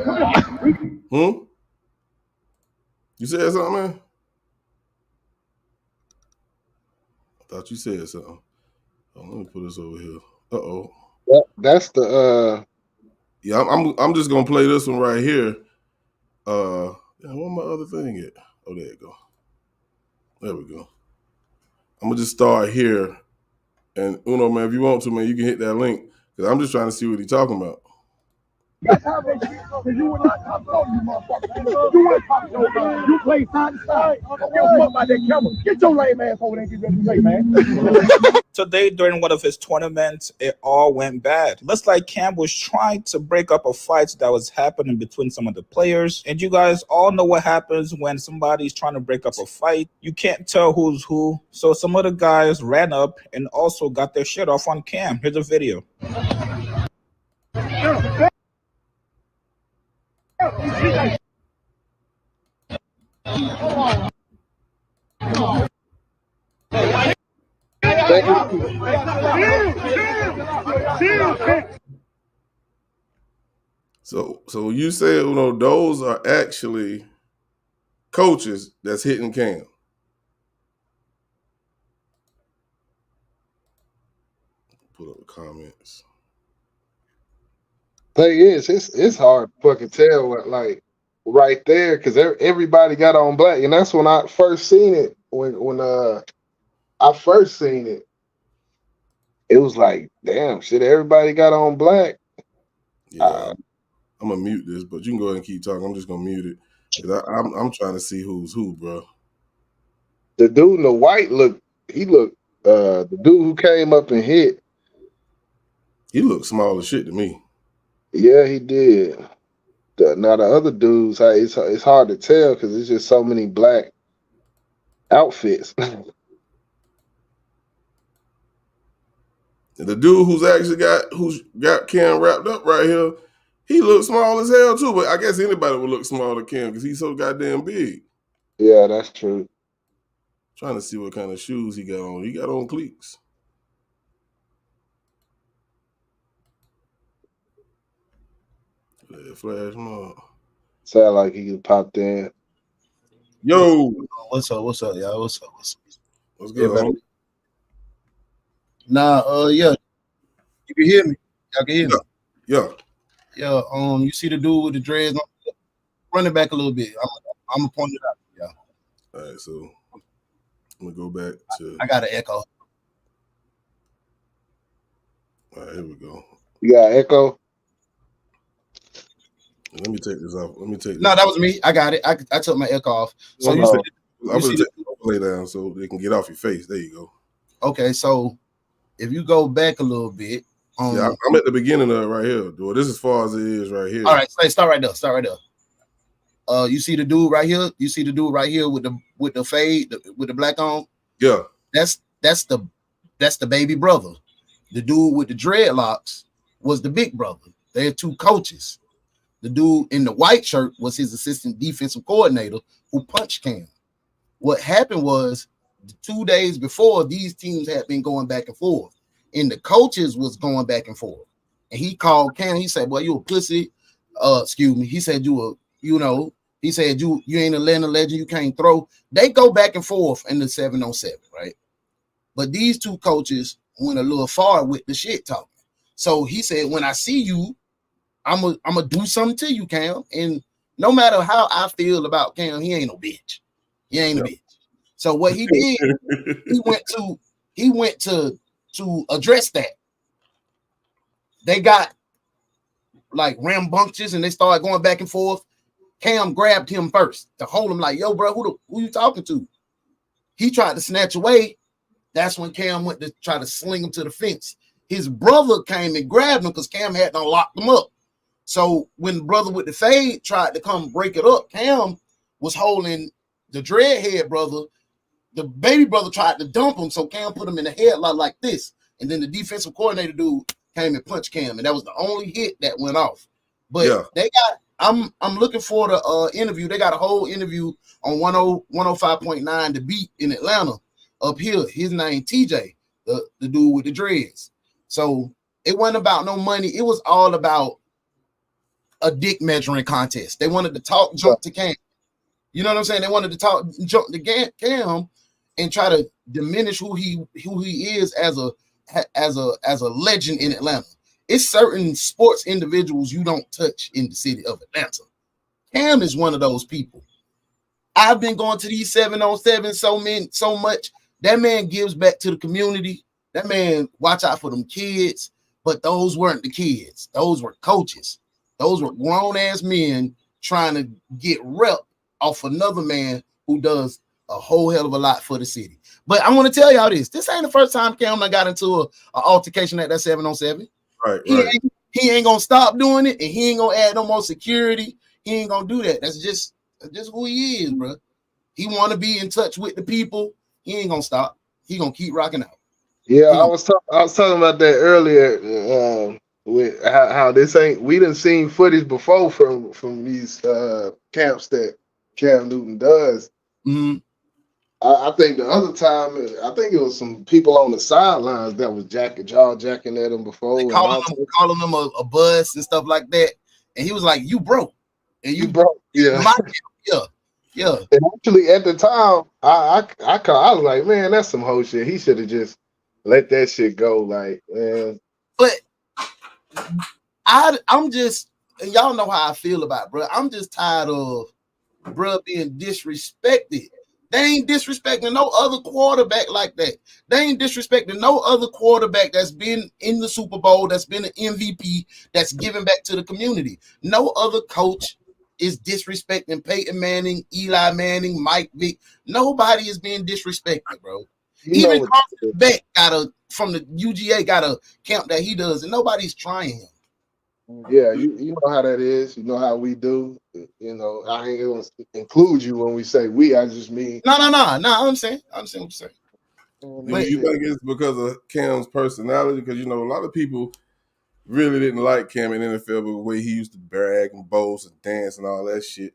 You said something, man? I thought you said something. Oh, let me put this over here. Uh-oh. That's the Yeah, I'm just gonna play this one right here. Where my other thing at? Oh, there you go. There we go. I'm gonna just start here. And Uno, man, if you want to, man, you can hit that link. Because I'm just trying to see what he's talking about. You would not talk to you, motherfucker. You want to talk to you play side to side. Don't give a fuck about that camera. Get your lame ass over there and get ready to play, man. Today, during one of his tournaments, it all went bad. Looks like Cam was trying to break up a fight that was happening between some of the players. And you guys all know what happens when somebody's trying to break up a fight. You can't tell who's who. So some of the guys ran up and also got their shit off on Cam. Here's a video. So you said, you know, those are actually coaches that's hitting Cam. Put up the comments. thing is, it's hard to fucking tell what, like right there, because everybody got on black, and that's when I first seen it. When I first seen it, it was like, damn, shit, everybody got on black. Yeah, I'm gonna mute this, but you can go ahead and keep talking. I'm just gonna mute it because I'm trying to see who's who, bro. The dude in the white looked the dude who came up and hit. He looked small as shit to me. Yeah, he did. Now the other dudes, it's hard to tell because it's just so many black outfits. And the dude who's got Cam wrapped up right here, he looks small as hell too. But I guess anybody would look small to Cam because he's so goddamn big. Yeah, that's true. Trying to see what kind of shoes he got on. He got on cleats. Flash mob. Sound like he popped in. Yo, what's up, y'all? What's up? What's good, homie? Nah, yeah, you can hear me. Y'all can hear me. Yeah. Yeah. You see the dude with the dreads? Run it back a little bit. I'm gonna point it out. Yeah. All right, so I'm gonna go back to. I got an echo. All right, here we go. You got echo? Let me take this off. No, that was me. I got it. I took my echo off. So I'm gonna take the overlay down so they can get off your face. There you go. Okay, so if you go back a little bit, yeah, I'm at the beginning of it right here. Dude, this is as far as it is right here. All right, start right there. You see the dude right here? You see the dude right here with the fade, with the black on? Yeah. That's the baby brother. The dude with the dreadlocks was the big brother. They're two coaches. The dude in the white shirt was his assistant defensive coordinator who punched Cam. What happened was 2 days before, these teams had been going back and forth, and the coaches was going back and forth. And he called Cam. He said, "Well, you a pussy." Excuse me. He said, he said, you ain't a legend. You can't throw. They go back and forth in the 7-on-7, right? But these two coaches went a little far with the shit talking. So he said, when I see you, I'm gonna do something to you, Cam. And no matter how I feel about Cam, he ain't no bitch. He ain't a bitch. So what he did, he went to address that. They got like rambunctious and they started going back and forth. Cam grabbed him first to hold him like, yo, bro, who you talking to? He tried to snatch away. That's when Cam went to try to sling him to the fence. His brother came and grabbed him because Cam had done locked him up. So when the brother with the fade tried to come break it up, Cam was holding the dreadhead brother. The baby brother tried to dump him, so Cam put him in the headlock like this. And then the defensive coordinator dude came and punched Cam, and that was the only hit that went off. But I'm looking for the interview. They got a whole interview on 105.9 The Beat in Atlanta up here. His name TJ, the dude with the dreads. So it wasn't about no money. It was all about a dick measuring contest. They wanted to talk jump to Cam. You know what I'm saying? They wanted to talk jump to Cam and try to diminish who he is as a legend in Atlanta. It's certain sports individuals you don't touch in the city of Atlanta. Cam is one of those people. I've been going to these 7-on-7 so much. That man gives back to the community. That man watch out for them kids. But those weren't the kids. Those were coaches. Those were grown-ass men trying to get rep off another man who does a whole hell of a lot for the city. But I want to tell y'all this. This ain't the first time Cam got into an altercation at that 7-on-7. Right. He ain't going to stop doing it, and he ain't going to add no more security. He ain't going to do that. That's just who he is, bro. He want to be in touch with the people. He ain't going to stop. He going to keep rocking out. Yeah, I was talking about that earlier with how this ain't. We done seen footage before from these camps that Cam Newton does. Mm-hmm. I think the other time, I think it was some people on the sidelines that was jacking at him before, calling him a buzz and stuff like that. And he was like, "You broke, and you broke." Yeah, yeah. And actually, at the time, I was like, man, that's some whole shit. He should have just let that shit go. Like, man. But I'm just, and y'all know how I feel about it, bro. I'm just tired of bro being disrespected. They ain't disrespecting no other quarterback like that. They ain't disrespecting no other quarterback that's been in the Super Bowl, that's been an MVP, that's giving back to the community. No other coach is disrespecting Peyton Manning, Eli Manning, Mike Vick. Nobody is being disrespected, bro. Even Carson Beck from the UGA got a camp that he does, and nobody's trying him. Yeah, you know how that is. You know how we do. You know, I ain't gonna include you when we say we. I just mean no. I'm saying what you're saying. You think it's because of Cam's personality? Because a lot of people really didn't like Cam in the NFL, but the way he used to brag and boast and dance and all that shit.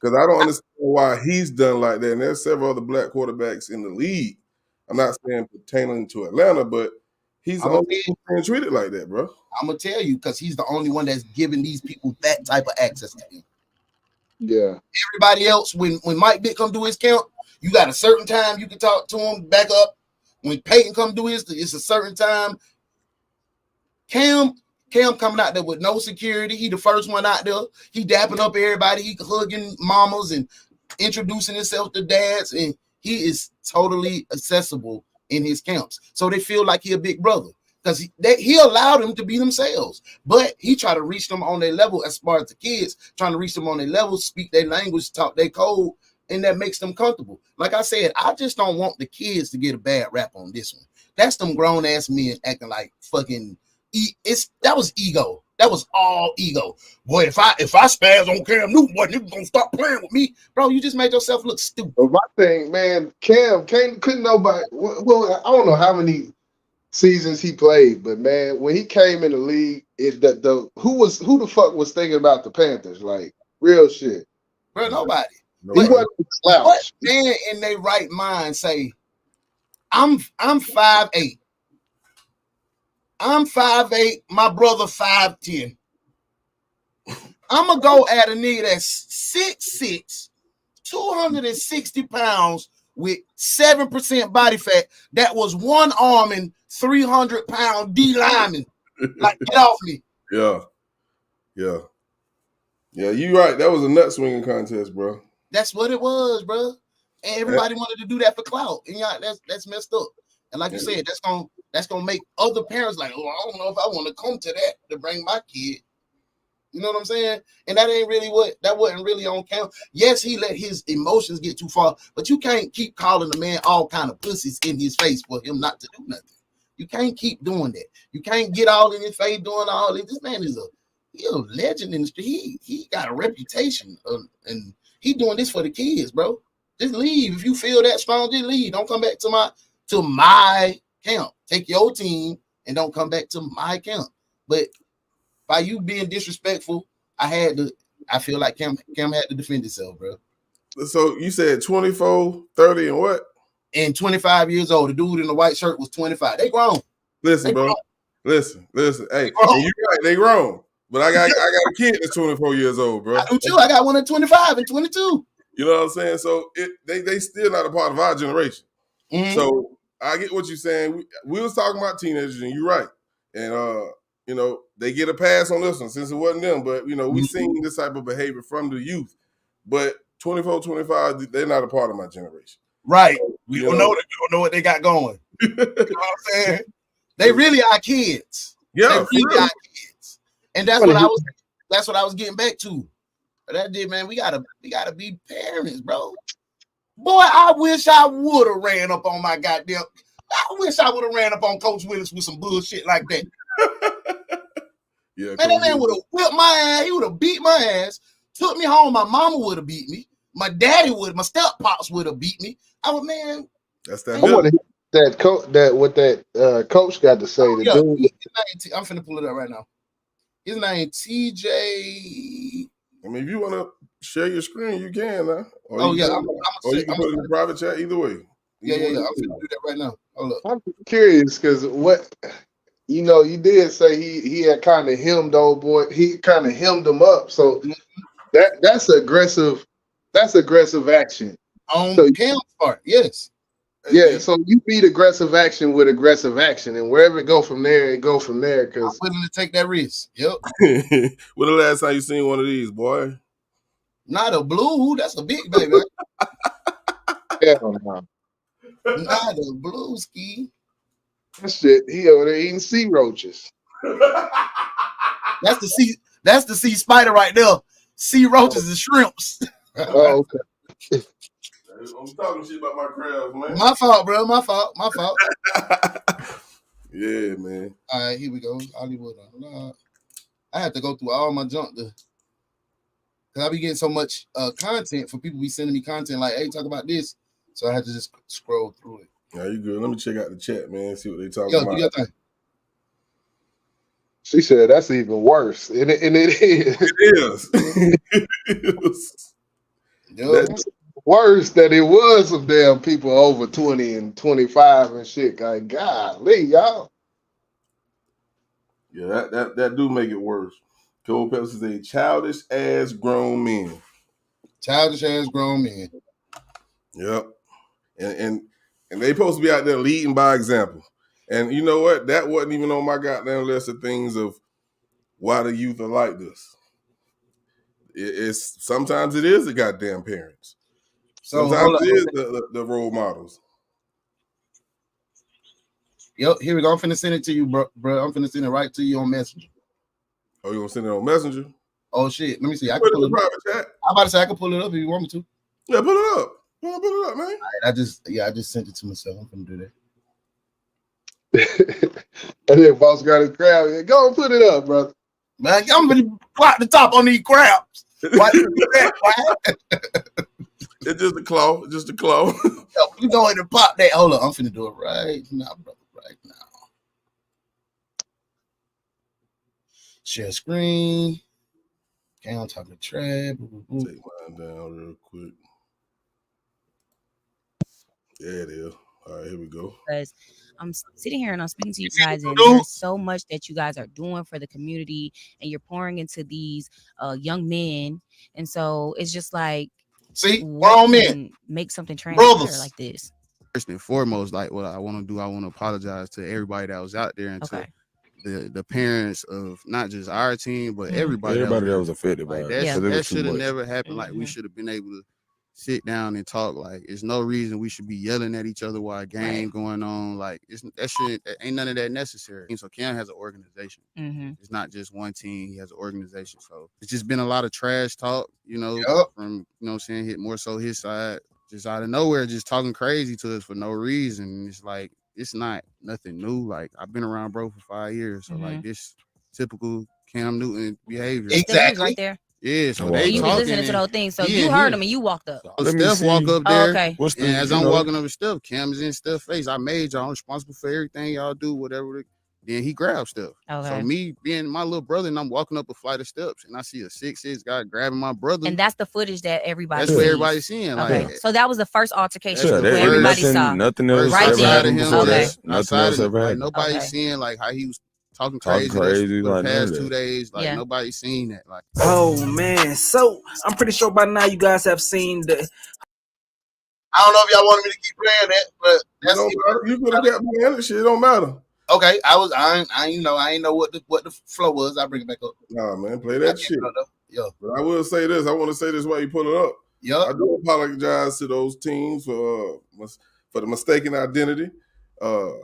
Because I don't understand why he's done like that. And there's several other black quarterbacks in the league. I'm not saying pertaining to Atlanta, but he's the only one treated like that, bro. I'm gonna tell you, because he's the only one that's giving these people that type of access to him. Yeah. Everybody else, when Mike Vick come do his count, you got a certain time you can talk to him, back up. When Peyton come do his, it's a certain time. Cam coming out there with no security. He the first one out there. He dapping up everybody. He hugging mamas and introducing himself to dads, and he is totally accessible in his camps. So they feel like he a big brother because he allowed them to be themselves, but he tried to reach them on their level as far as the kids, trying to reach them on their level, speak their language, talk their code, and that makes them comfortable. Like I said, I just don't want the kids to get a bad rap on this one. That's them grown ass men acting like fucking. That was ego. That was all ego. Boy, if I spaz on Cam Newton, boy, you gonna stop playing with me, bro. You just made yourself look stupid. But my thing, man, Cam couldn't nobody. Well, I don't know how many seasons he played, but man, when he came in the league, who the fuck was thinking about the Panthers? Like real shit, bro. Nobody. He wasn't a slouch. What man in their right mind say, I'm 5'8". I'm 5'8", my brother 5'10". I'm going to go at a nigga that's 6'6", 260 pounds with 7% body fat that was one arm and 300-pound D lineman. Like, get off me. Yeah, you right. That was a nut swinging contest, bro. That's what it was, bro. And everybody wanted to do that for clout. And yeah, that's messed up. And like you said, that's gonna make other parents like, oh, I don't know if I want to come to that to bring my kid. You know what I'm saying? And that wasn't really on Cam. Yes, he let his emotions get too far, but you can't keep calling the man all kind of pussies in his face for him not to do nothing. You can't keep doing that. You can't get all in his face doing all this. This man is a legend in the street. He got a reputation, and he doing this for the kids, bro. Just leave if you feel that strong. Just leave. Don't come back to my camp. Take your team and don't come back to my camp. But by you being disrespectful, I had to I feel like Cam had to defend himself, bro. So you said 24, 30, and what? And 25 years old. The dude in the white shirt was 25. They grown. Listen, They bro. grown. Listen. Hey, grown. and you're right. They grown. But I got a kid that's 24 years old, bro. I do too. I got one at 25 and 22. You know what I'm saying? So they still not a part of our generation. Mhm. So I get what you're saying. We was talking about teenagers, and you're right. And you know, they get a pass on this one since it wasn't them. But you know, we seen this type of behavior from the youth. But 24, 25, they're not a part of my generation. Right. So, We you don't know. We don't know what they got going. You know what I'm saying? They really are kids. Yeah, they for really real. are kids. And that's what I was getting back to. That did, man. We gotta be parents, bro. Boy, I wish I would have ran up on my goddamn. I wish I would have ran up on Coach Willis with some bullshit like that. Yeah, Man, that man would have whipped my ass. He would have beat my ass. Took me home. My mama would have beat me. My daddy would. My step pops would have beat me. I would, man. That's that. I want to hear that coach got to say. Yeah, Dude, I'm finna pull it up right now. His name TJ. I mean, if you want to share your screen, you can now. Or Oh you yeah, can, you can put it in the private chat. Either way. Yeah. I'm finna do that right now. Hold up. I'm curious because what you did say he had kind of hemmed old boy. He kind of hemmed him up. So that's aggressive. That's aggressive action On Cam's part, yes. Yeah, so you beat aggressive action with aggressive action, and wherever it go from there, it go from there. Because I'm willing to take that risk. Yep. When the last time you seen one of these, boy? Not a blue. That's a big baby. Hell no. Not a blue ski. That shit, he over there eating sea roaches. That's the sea spider right there. Sea roaches and shrimps. Oh, okay. I'm talking shit about my crabs, man. My fault, bro. My fault. Yeah, man. All right, here we go. Hollywood. I have to go through all my junk because I be getting so much content for people be sending me content like, hey, talk about this. So I had to just scroll through it. Yeah, you good. Let me check out the chat, man. See what they talking about. Do your thing. She said that's even worse. And it is. It is. That's worse that it was some damn people over 20 and 25 and shit. Like, golly, y'all. Yeah, that do make it worse. Cold Peppers is a childish ass grown men. Childish ass grown men. Yep. And they supposed to be out there leading by example. And you know what? That wasn't even on my goddamn list of things of why the youth are like this. It's sometimes it is the goddamn parents. Sometimes it is the role models. Yep, here we go. I'm finna send it to you, bro. I'm finna send it right to you on Messenger. Oh, you gonna send it on Messenger? Oh shit. Let me see. I Put can it in pull the it private chat. I'm about to say I can pull it up if you want me to. Yeah, put it up. Put it up, man. All right, I just sent it to myself. I'm gonna do that. And then boss got his crab. Yeah, go and put it up, brother. Man, I'm gonna plot the top on these crabs. Why you do that? It's just a claw. It's just a claw. You go ahead and pop that. Hold on, I'm finna do it right now, brother. Right now. Share screen. Okay, I'm talking trap. Take mine down real quick. There it is. All right, here we go. Because I'm sitting here and I'm speaking to you guys, and there's so much that you guys are doing for the community, and you're pouring into these young men, and so it's just like, see, grown men make something transpire like this. First and foremost, like what I want to do, I want to apologize to everybody that was out there and to the parents of not just our team, but everybody that was affected by it. That should have never happened. Like, we should have been able to sit down and talk. Like, there's no reason we should be yelling at each other while a game going on. Like, ain't none of that necessary. And so Cam has an organization. It's not just one team. He has an organization. So it's just been a lot of trash talk, from, saying hit more so his side, just out of nowhere, just talking crazy to us for no reason. It's like, it's not nothing new. Like, I've been around bro for 5 years. So like, this typical Cam Newton behavior. Exactly. Right there. Yeah, so you been listening to the whole thing. So you heard him and you walked up. So Steph walk up there. Oh, okay. And as I'm walking up with Steph, Cam is in Steph's face. I made y'all responsible for everything y'all do, whatever then he grabbed stuff. Okay. So me being my little brother, and I'm walking up a flight of steps, and I see a 6'6" guy grabbing my brother. And that's the footage that everybody That's sees. what everybody's seeing. Okay. Like, so that was the first altercation that's where everybody saw. Nothing else right ever there. happened before Okay. that. Nothing else ever happened. Nobody's seeing like how he was talking crazy for the past 2 days. Like nobody's seen that. Like, oh man, so I'm pretty sure by now you guys have seen the. I don't know if y'all wanted me to keep playing that, but that's you could have kept playing that shit. It don't matter. Okay, I ain't know what the flow was. I bring it back up. Nah, man, play that shit. Yeah. But I will say this. I want to say this while you pull it up. Yeah. I do apologize to those teams for the mistaken identity. Them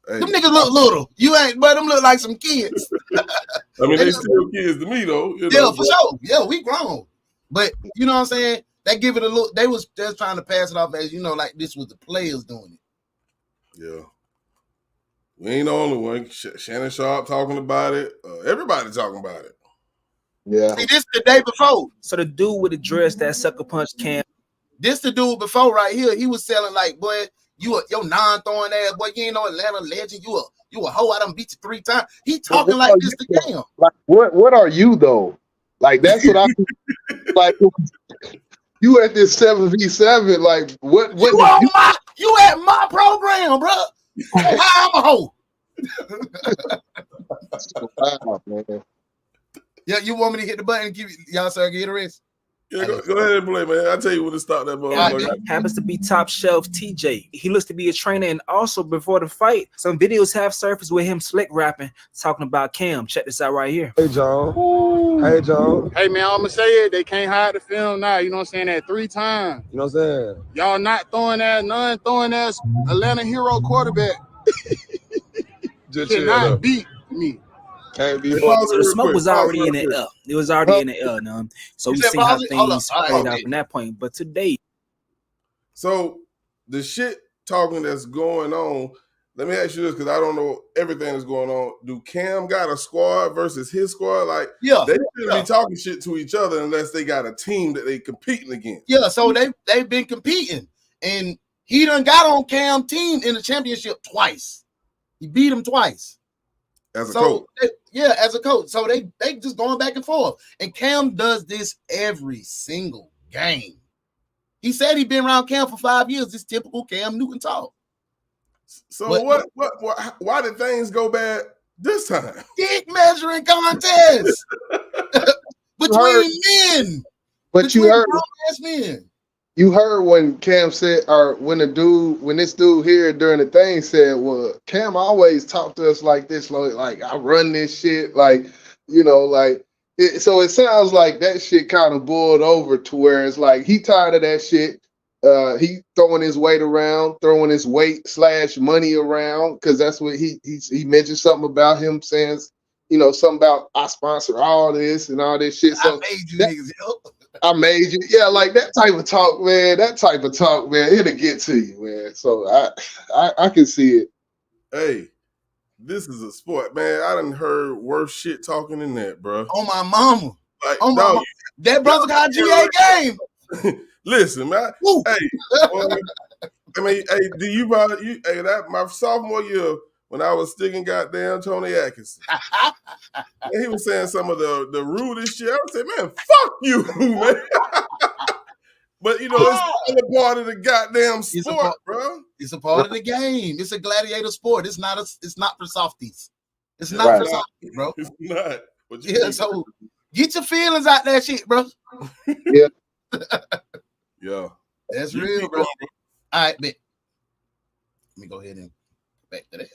niggas look little. You ain't, but them look like some kids. I mean, they still kids to me though. Yeah, for sure. Yeah, we grown. But you know what I'm saying? They give it a look. They was just trying to pass it off as like this was the players doing it. Yeah. We ain't the only one. Shannon Sharp talking about it. Everybody talking about it. Yeah. See, this the day before. So the dude with the dress that sucker punch Cam. This the dude before right here. He was selling like, boy, your non-throwing ass, boy, you ain't no Atlanta legend. You a hoe. I done beat you 3 times. He talking like this to Cam. Like what are you though? Like that's what I like. You at this 7v7, like what you at my program, bro. I'm a hoe. Wow, man. Yeah, you want me to hit the button and give y'all sir get a rest? Yeah, go ahead and play, man. I'll tell you when to stop that motherfucker. Happens to be top shelf TJ. He looks to be a trainer, and also before the fight, some videos have surfaced with him slick rapping, talking about Cam. Check this out right here. Hey, John. Hey, John. Hey, man, I'm going to say it. They can't hide the film now. You know what I'm saying? That 3 times. You know what I'm saying? Y'all not throwing that, none throwing that Atlanta hero quarterback. Just cannot beat me. Can't be so the smoke was already in the air. It was already in the air, so we see how things played out from that point. But today, so the shit talking that's going on. Let me ask you this, because I don't know everything that's going on. Do Cam got a squad versus his squad? Like, they shouldn't be talking shit to each other unless they got a team that they competing against. Yeah, so they've been competing, and he done got on Cam team in the championship twice. He beat him twice. As a coach. As a coach. So they just going back and forth. And Cam does this every single game. He said he been around Cam for 5 years. This typical Cam Newton talk. So why did things go bad this time? Dick measuring contest between men. But you heard men. You heard when Cam said, or when this dude here during the thing said, well, Cam always talked to us like this, like I run this shit, like, so it sounds like that shit kind of boiled over to where it's like he tired of that shit. He throwing his weight around, throwing his weight / money around, because that's what he mentioned something about him saying, something about I sponsor all this and all this shit. So I made you niggas help. I made you, like that type of talk, man. It'll get to you, man. So I can see it. Hey, this is a sport, man. I done heard worse shit talking than that, bro. Oh my mama, like, oh my mama. That brother got a GA game. Listen, man. Woo. Hey, I mean, hey, that my sophomore year when I was sticking goddamn Tony Atkinson. And he was saying some of the rudest shit. I would say, man, fuck you, man. But it's a part of the goddamn sport, bro. It's a part of the game. It's a gladiator sport. It's not for softies. It's not for softies, bro. It's not. So get your feelings out that shit, bro. Yeah. Yeah. That's real, bro. All right, bet. Let me go ahead and back to that.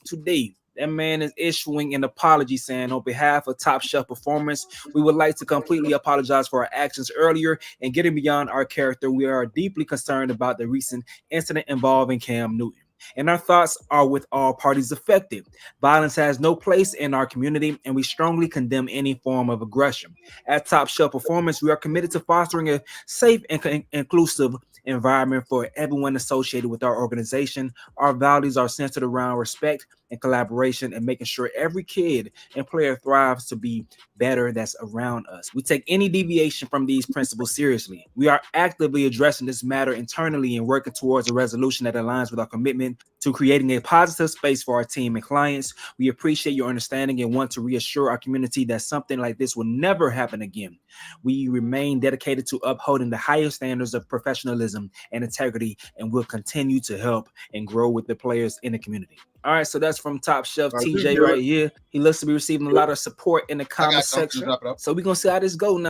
Today, that man is issuing an apology saying, on behalf of Top Shelf Performance, we would like to completely apologize for our actions earlier and getting beyond our character. We are deeply concerned about the recent incident involving Cam Newton, and our thoughts are with all parties affected. Violence has no place in our community, and we strongly condemn any form of aggression. At Top Shelf Performance, we are committed to fostering a safe and inclusive environment for everyone associated with our organization. Our values are centered around respect and collaboration and making sure every kid and player thrives to be better that's around us. We take any deviation from these principles seriously. We are actively addressing this matter internally and working towards a resolution that aligns with our commitment to creating a positive space for our team and clients. We appreciate your understanding and want to reassure our community that something like this will never happen again. We remain dedicated to upholding the highest standards of professionalism and integrity, and will continue to help and grow with the players in the community. All right, so that's from Top Chef TJ right here. He looks to be receiving a lot of support in the comment section. So we're gonna see how this go now.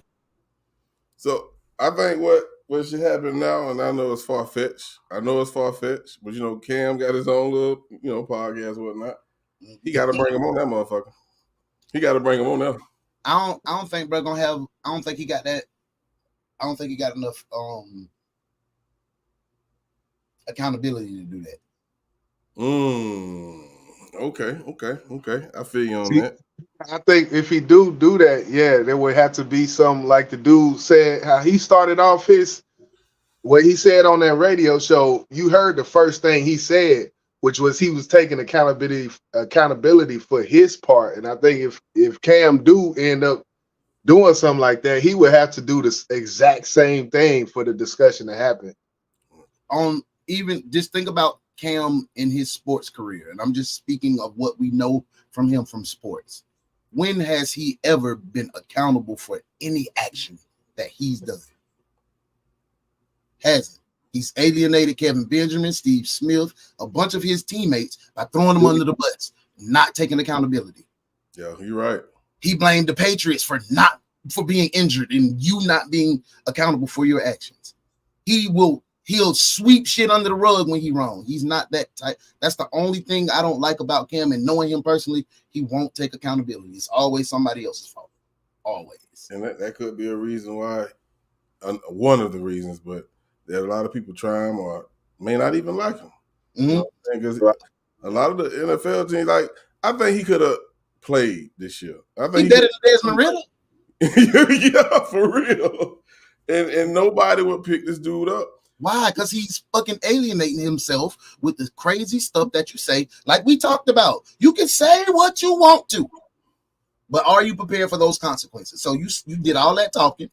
So I think what should happen now, and I know it's far fetched. But you know, Cam got his own little, you know, podcast and whatnot. He got to bring him on that motherfucker. He got to bring him on now. I don't think bro gonna have. I don't think he got that. I don't think he got enough accountability to do that. Okay. I feel you on that. I think if he do that, yeah, there would have to be some, like the dude said, how he started off what he said on that radio show. You heard the first thing he said, which was he was taking accountability for his part. And I think if Cam do end up doing something like that, he would have to do the exact same thing for the discussion to happen. Even just think about Cam in his sports career, and I'm just speaking of what we know from him from sports. When has he ever been accountable for any action that he's done? Hasn't. He's alienated Kevin Benjamin, Steve Smith, a bunch of his teammates by throwing them under the bus, not taking accountability. Yeah, you're right. He blamed the Patriots for being injured and you not being accountable for your actions. He'll sweep shit under the rug when he's wrong. He's not that type. That's the only thing I don't like about Cam, and knowing him personally, he won't take accountability. It's always somebody else's fault. Always. And that could be a reason why, one of the reasons, but there are a lot of people try him or may not even like him. Because a lot of the NFL teams, like, I think he could have played this year. I think he better than Desmond Ritter. Yeah, for real. And nobody would pick this dude up. Why? Because he's fucking alienating himself with the crazy stuff that you say. Like we talked about, you can say what you want to, but are you prepared for those consequences? So you did all that talking.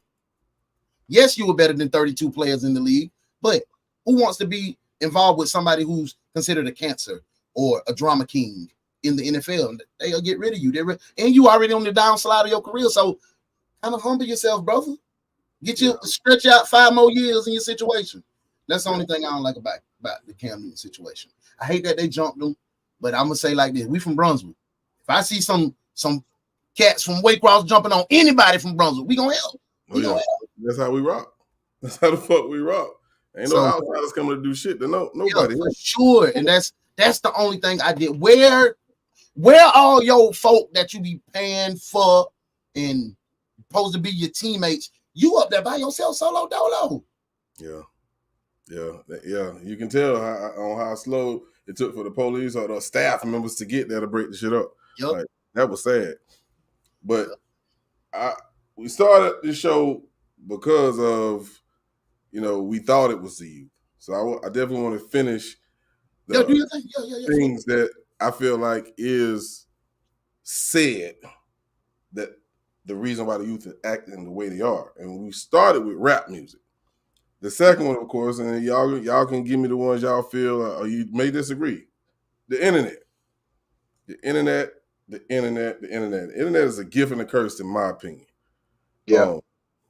Yes, you were better than 32 players in the league, but who wants to be involved with somebody who's considered a cancer or a drama king in the NFL? They'll get rid of you. And you already on the downslide of your career, so kind of humble yourself, brother. Stretch out 5 more years in your situation. That's the only thing I don't like about the Cam Newton situation. I hate that they jumped him, but I'm gonna say like this: we from Brunswick. If I see some cats from Waycross jumping on anybody from Brunswick, we gonna help. That's how we rock. That's how the fuck we rock. Ain't no outsiders coming to do shit to nobody. Yeah, for sure, and that's the only thing I did. Where all your folk that you be paying for and supposed to be your teammates? You up there by yourself, solo dolo. Yeah. You can tell how slow it took for the police or the staff members to get there to break the shit up. Yep. Like, that was sad. But we started this show because of, we thought it was the youth. So I definitely want to finish the things that I feel like is said that the reason why the youth are acting the way they are. And we started with rap music. The second one, of course, and y'all can give me the ones y'all feel or you may disagree. The internet. The internet is a gift and a curse, in my opinion. Yeah.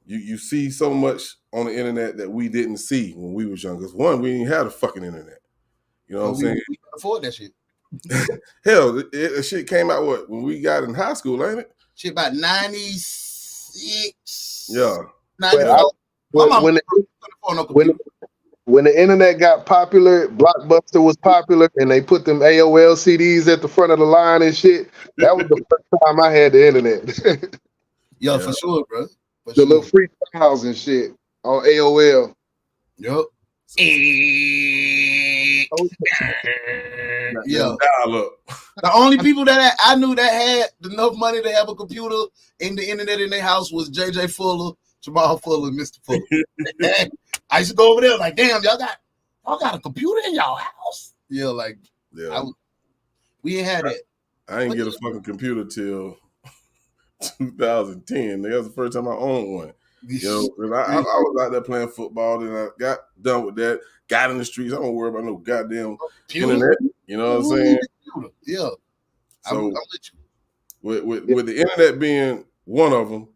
You see so much on the internet that we didn't see when we was young. Because one, we didn't have the fucking internet. You know what I'm saying? We couldn't afford that shit. Hell, the shit came out when we got in high school, ain't it? Shit about 96. Yeah. 94. When the internet got popular, Blockbuster was popular, and they put them AOL CDs at the front of the line and shit. That was the first time I had the internet. Yeah, for sure, bro. Little free files and shit on AOL. Yep. Yeah. The only people that I knew that had enough money to have a computer and the internet in their house was JJ Fuller, Jamal Fuller, and Mr. Fuller. I used to go over there like, damn, y'all got a computer in y'all house? Yeah, like we ain't had it. I didn't get a fucking computer till 2010. That was the first time I owned one. You know, I was out there playing football, and I got done with that. Got in the streets. I don't worry about no goddamn internet. You know what I'm saying? Yeah. So with the internet being one of them,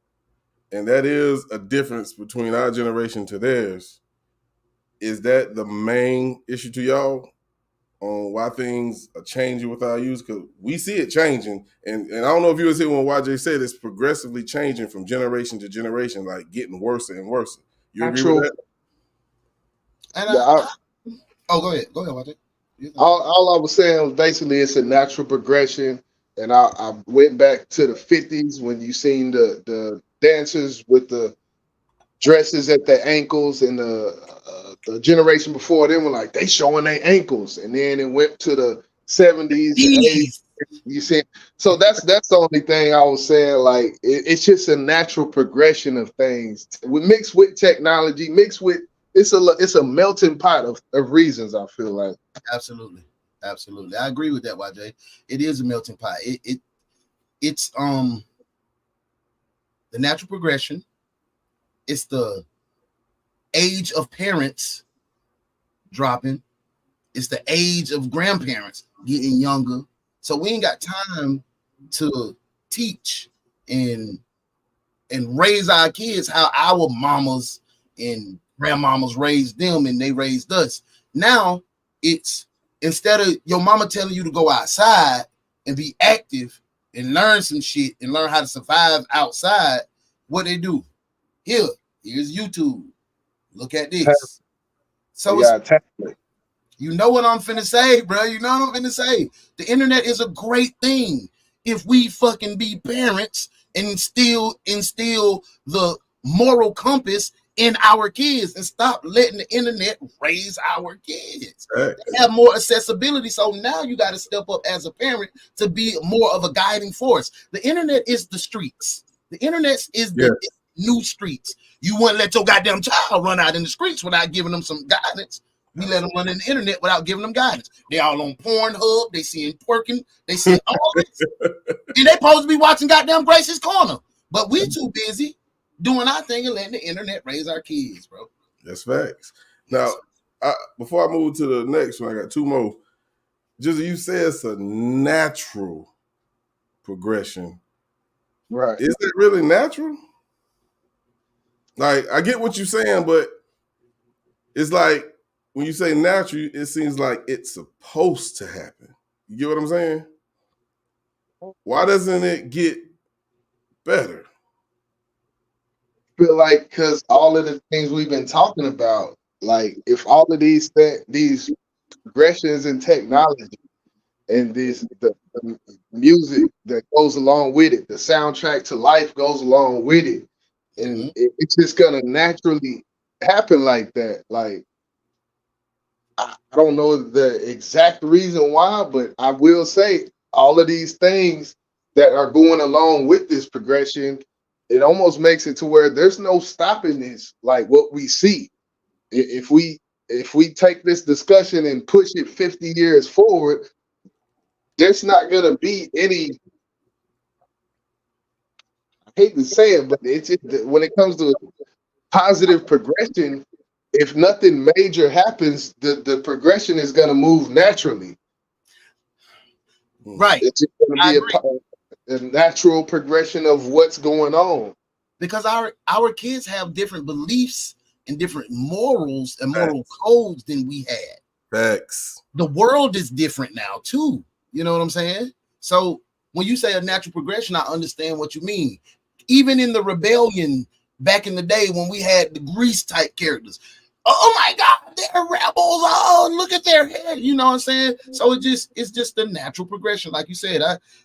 and that is a difference between our generation to theirs. Is that the main issue to y'all on why things are changing with our youth? Because we see it changing, and I don't know if you was here when YJ said it's progressively changing from generation to generation, like getting worse and worse. You agree with that? And go ahead, YJ. All I was saying was basically it's a natural progression, and I went back to the 50s when you seen the dancers with the dresses at their ankles, and the generation before them were like they showing their ankles, and then it went to the 70s and 80s. You see, so that's the only thing I was saying. Like it's just a natural progression of things, mixed with technology, mixed with it's a melting pot of reasons. I feel like absolutely. I agree with that, YJ. It is a melting pot. It's the natural progression. It's the age of parents dropping. It's the age of grandparents getting younger. So we ain't got time to teach and raise our kids how our mamas and grandmamas raised them and they raised us. Now it's instead of your mama telling you to go outside and be active and learn some shit and learn how to survive outside, what they do? Here's YouTube. Look at this. So you know what I'm finna say, bro. You know what I'm finna say. The internet is a great thing if we fucking be parents and still instill the moral compass in our kids and stop letting the internet raise our kids. They have more accessibility. So now you got to step up as a parent to be more of a guiding force. The internet is the streets. The internet is the new streets. You wouldn't let your goddamn child run out in the streets without giving them some guidance. We let them run in the internet without giving them guidance. They all on Pornhub. They seeing twerking. They seeing all this. And they supposed to be watching goddamn Grace's Corner. But we too busy doing our thing and letting the internet raise our kids, bro. That's facts. Now, before I move to the next one, I got two more. Just you said it's a natural progression. Right. Is it really natural? Like, I get what you're saying, but it's like when you say natural, it seems like it's supposed to happen. You get what I'm saying? Why doesn't it get better? I feel like because all of the things we've been talking about, like if all of these progressions in technology and the music that goes along with it, the soundtrack to life goes along with it, and it's just gonna naturally happen like that. Like I don't know the exact reason why, but I will say all of these things that are going along with this progression, it almost makes it to where there's no stopping this. Like what we see, if we take this discussion and push it 50 years forward, there's not gonna be any. I hate to say it, but it's just, when it comes to positive progression, if nothing major happens, the progression is going to move naturally. Right. It's just going to be a natural progression of what's going on. Because our kids have different beliefs and different morals and moral codes than we had. Facts. The world is different now too. You know what I'm saying? So when you say a natural progression, I understand what you mean. Even in the rebellion back in the day when we had the Grease type characters, oh my God, they're rebels! Oh, look at their head. You know what I'm saying? So it's just a natural progression, like you said.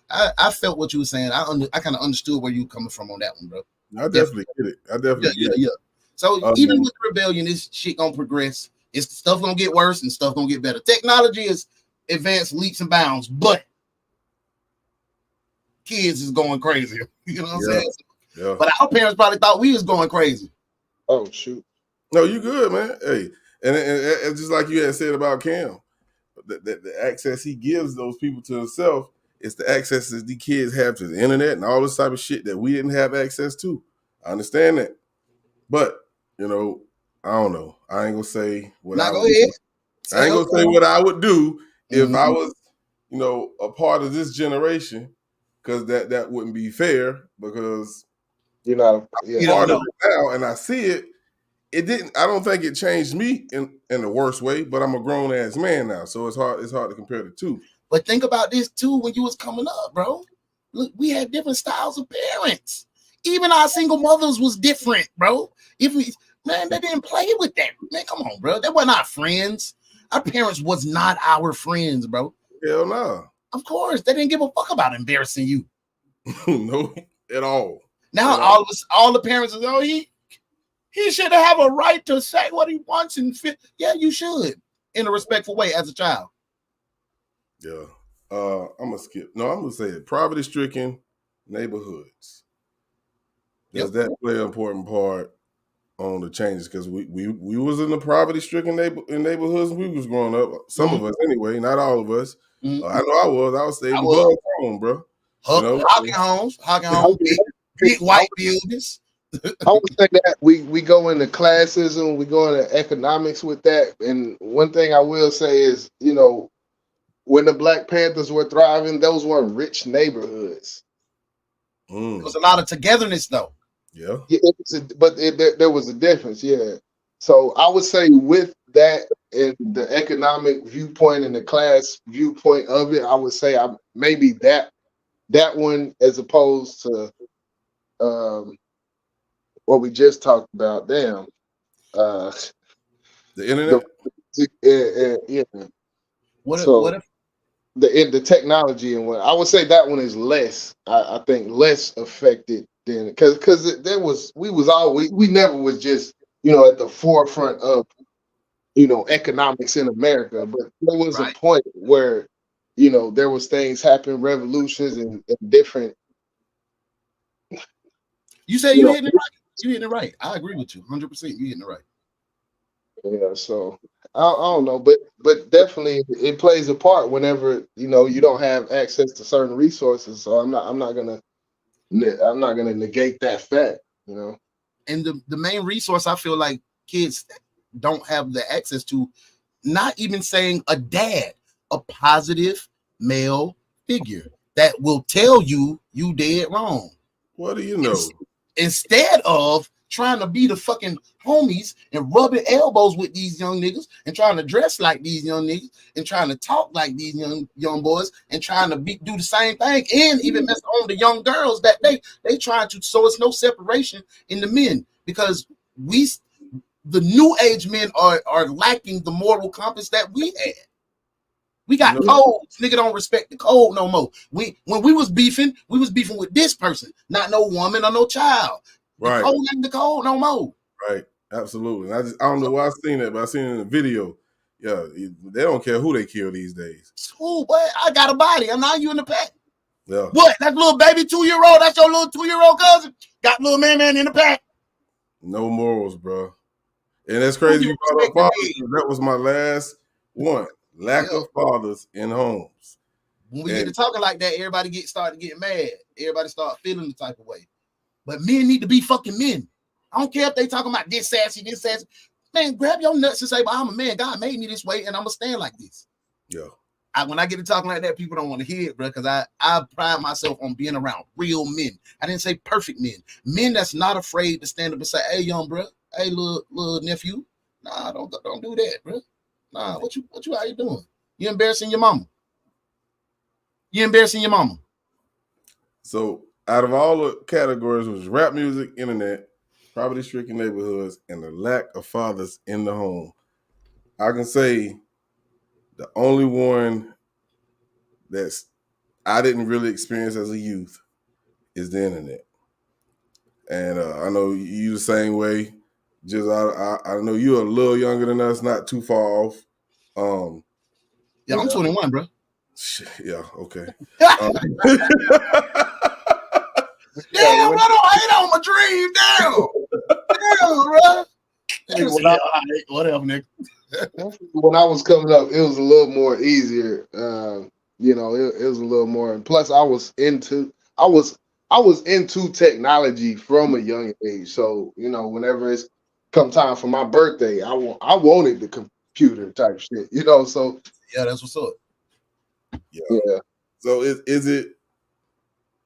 I felt what you were saying. I kind of understood where you were coming from on that one, bro. I definitely get it. I definitely get it. Yeah. So even with rebellion, this shit gonna progress. It's stuff gonna get worse and stuff gonna get better. Technology is advanced leaps and bounds, but kids is going crazy. You know what I'm saying? Yeah. But our parents probably thought we was going crazy. Oh shoot. No, you good, man. Hey, and just like you had said about Cam, the access he gives those people to himself, it's the access that these kids have to the internet and all this type of shit that we didn't have access to. I understand that. But, you know, I don't know. I ain't gonna say what I would do. I ain't gonna say what I would do if I was, you know, a part of this generation, because that wouldn't be fair, because you're not I'm part of it now and I see it. It didn't. I don't think it changed me in the worst way, but I'm a grown ass man now, so it's hard to compare the two. But think about this too: when you was coming up, bro, look, we had different styles of parents. Even our single mothers was different, bro. If we, man, they didn't play with that. Man, come on, bro. They were not friends. Our parents was not our friends, bro. Hell no. Of course, they didn't give a fuck about embarrassing you. No, at all. Now all the parents are, oh, he should have a right to say what he wants and fit. Yeah, you should, in a respectful way as a child. Yeah. I'm gonna skip. No, I'm gonna say it. Poverty-stricken neighborhoods. Does that play an important part on the changes? Because we was in the poverty-stricken neighborhoods when we was growing up. Some of us anyway, not all of us. I know I was. I was staying above home, bro. Hocking homes, big white buildings. I would say that we go into classism, we go into economics with that. And one thing I will say is, you know, when the Black Panthers were thriving, those weren't rich neighborhoods. There was a lot of togetherness, though. Yeah. There was a difference, yeah. So I would say with that and the economic viewpoint and the class viewpoint of it, I would say maybe that one as opposed to what we just talked about. Damn. The internet? Yeah. What if the technology and what I would say that one is less, I think less affected than because we never was just, you know, at the forefront of, you know, economics in America, but there was a point where, you know, there was things happening, revolutions and different. You say you hitting it right. You hitting it right. I agree with you 100%. You hitting it right. Yeah, so I don't know, but definitely it plays a part whenever, you know, you don't have access to certain resources. So I'm not gonna negate that fact, you know. And the main resource I feel like kids don't have the access to, not even saying a dad, a positive male figure that will tell you dead wrong. What do you know? Instead of trying to be the fucking homies and rubbing elbows with these young niggas and trying to dress like these young niggas and trying to talk like these young boys and trying to do the same thing and even mess on the young girls that they trying to. So it's no separation in the men, because the new age men are lacking the moral compass that we had. We got codes. Nigga don't respect the code no more. When we was beefing with this person, not no woman or no child. Right. The code ain't the code no more. Right. Absolutely. I don't know why I've seen it, but I've seen it in a video. Yeah, they don't care who they kill these days. Ooh, boy, I got a body. I'm not you in the pack. Yeah. What? That little baby 2-year-old? That's your little 2-year-old cousin? Got little man in the pack. No morals, bro. And that's crazy. You brought up fathers. That was my last one. Lack of fathers in homes. When we get to talking like that, everybody start getting mad. Everybody start feeling the type of way. But men need to be fucking men. I don't care if they talking about this sassy. Man, grab your nuts and say, well, I'm a man. God made me this way, and I'm going to stand like this. Yeah. When I get to talking like that, people don't want to hear it, bro, because I pride myself on being around real men. I didn't say perfect men. Men that's not afraid to stand up and say, hey, young bro, hey, little nephew, nah, don't do that, bro. Nah, what you out here doing? You embarrassing your mama. So out of all the categories, it was rap music, internet, poverty-stricken neighborhoods, and the lack of fathers in the home. I can say the only one I didn't really experience as a youth is the internet. And I know you the same way. Just I know you're a little younger than us, not too far off. Yeah, I'm 21, bro. Yeah, okay. Damn, bro, don't hate on my dream. Damn, bro. Whatever, nigga. When I was coming up, it was a little more easier. You know, it was a little more. And plus, I was into technology from a young age. So you know, whenever it's come time for my birthday, I wanted the computer type shit. You know, so yeah, that's what's up. Yeah. So is it,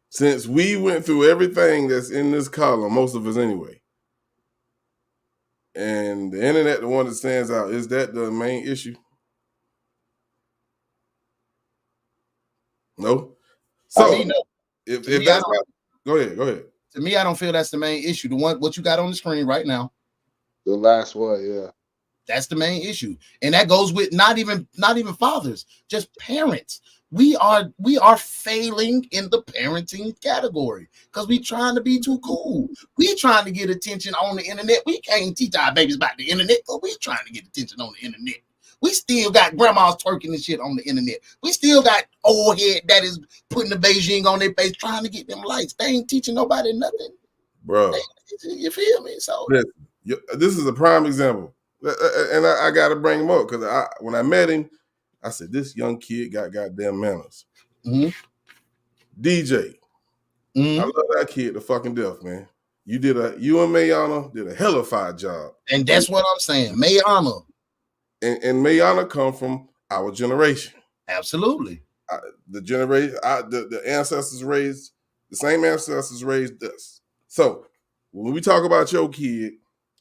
since we went through everything that's in this column, most of us anyway, and the internet, the one that stands out, is that the main issue? No. So no. if that's not, go ahead. To me, I don't feel that's the main issue. The one what you got on the screen right now. The last one, yeah. That's the main issue. And that goes with not even fathers, just parents. We are failing in the parenting category because we trying to be too cool. We trying to get attention on the internet. We can't teach our babies about the internet because we trying to get attention on the internet. We still got grandmas twerking and shit on the internet. We still got old head that is putting the Beijing on their face trying to get them likes. They ain't teaching nobody nothing. Bro. You feel me? So this is a prime example. And I got to bring him up because when I met him, I said, this young kid got goddamn manners. Mm-hmm. DJ. Mm-hmm. I love that kid to fucking death, man. You and Mayana did a hellified job. And that's what I'm saying. Mayana. And Mayana come from our generation. Absolutely. The generation, the ancestors raised, the same ancestors raised us. So when we talk about your kid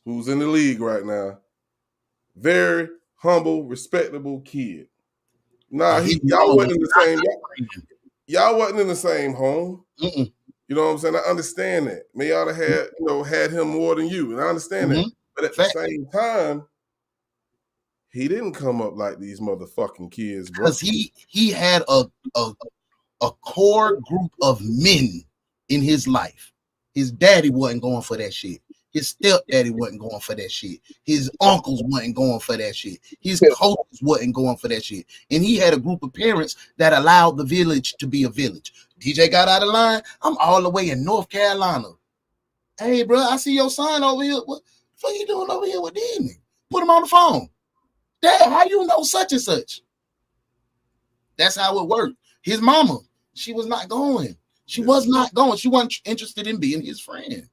who's in the league right now, very humble, respectable kid. Nah, y'all wasn't in the same. Y'all wasn't in the same home. Mm-mm. You know what I'm saying? I understand that. Mayana had him more than you, and I understand that. But at the same time, he didn't come up like these motherfucking kids, bro. Because he had a core group of men in his life. His daddy wasn't going for that shit. His stepdaddy wasn't going for that shit. His uncles wasn't going for that shit. His coaches wasn't going for that shit. And he had a group of parents that allowed the village to be a village. DJ got out of line. I'm all the way in North Carolina. Hey, bro, I see your son over here. What the fuck you doing over here with Disney? Put him on the phone. Dad, how you know such and such? That's how it worked. His mama, she was not going. She was not going. She wasn't interested in being his friend.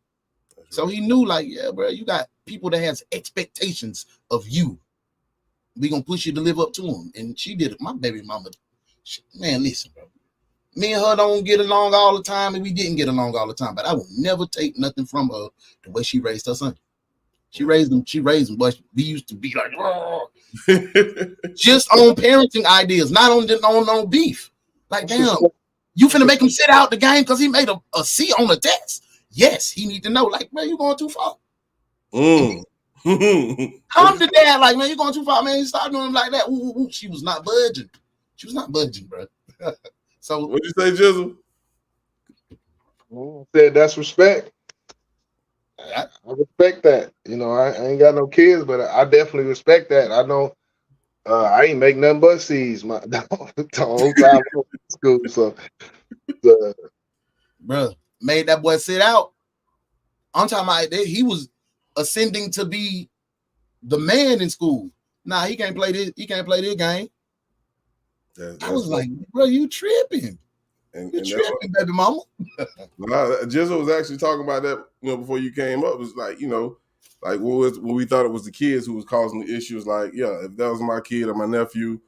So he knew, like, yeah, bro, you got people that has expectations of you. We gonna push you to live up to them. And she did it. My baby mama, man, listen, bro. Me and her don't get along all the time, and we didn't get along all the time. But I will never take nothing from her the way she raised her son. She raised him, but we used to be like, oh. Just on parenting ideas, not on beef. Like, damn, you finna make him sit out the game because he made a C on the test. Yes, he need to know, like, man, you going too far. Come to dad, like, man, you going too far, man. You start doing him like that. Ooh. She was not budging. She was not budging, bro. So what'd you say, Jizzle? Said that's respect. I respect that. You know, I ain't got no kids, but I definitely respect that. I know I ain't make nothing but C's my the whole time in school. So bro, made that boy sit out. I'm talking about he was ascending to be the man in school. Nah, he can't play this. He can't play this game. I was like, bro, you tripping? You tripping, baby mama? Jizzle was actually talking about that, you know, before you came up. It was like, you know, like when we thought it was the kids who was causing the issues. Like, yeah, if that was my kid or my nephew,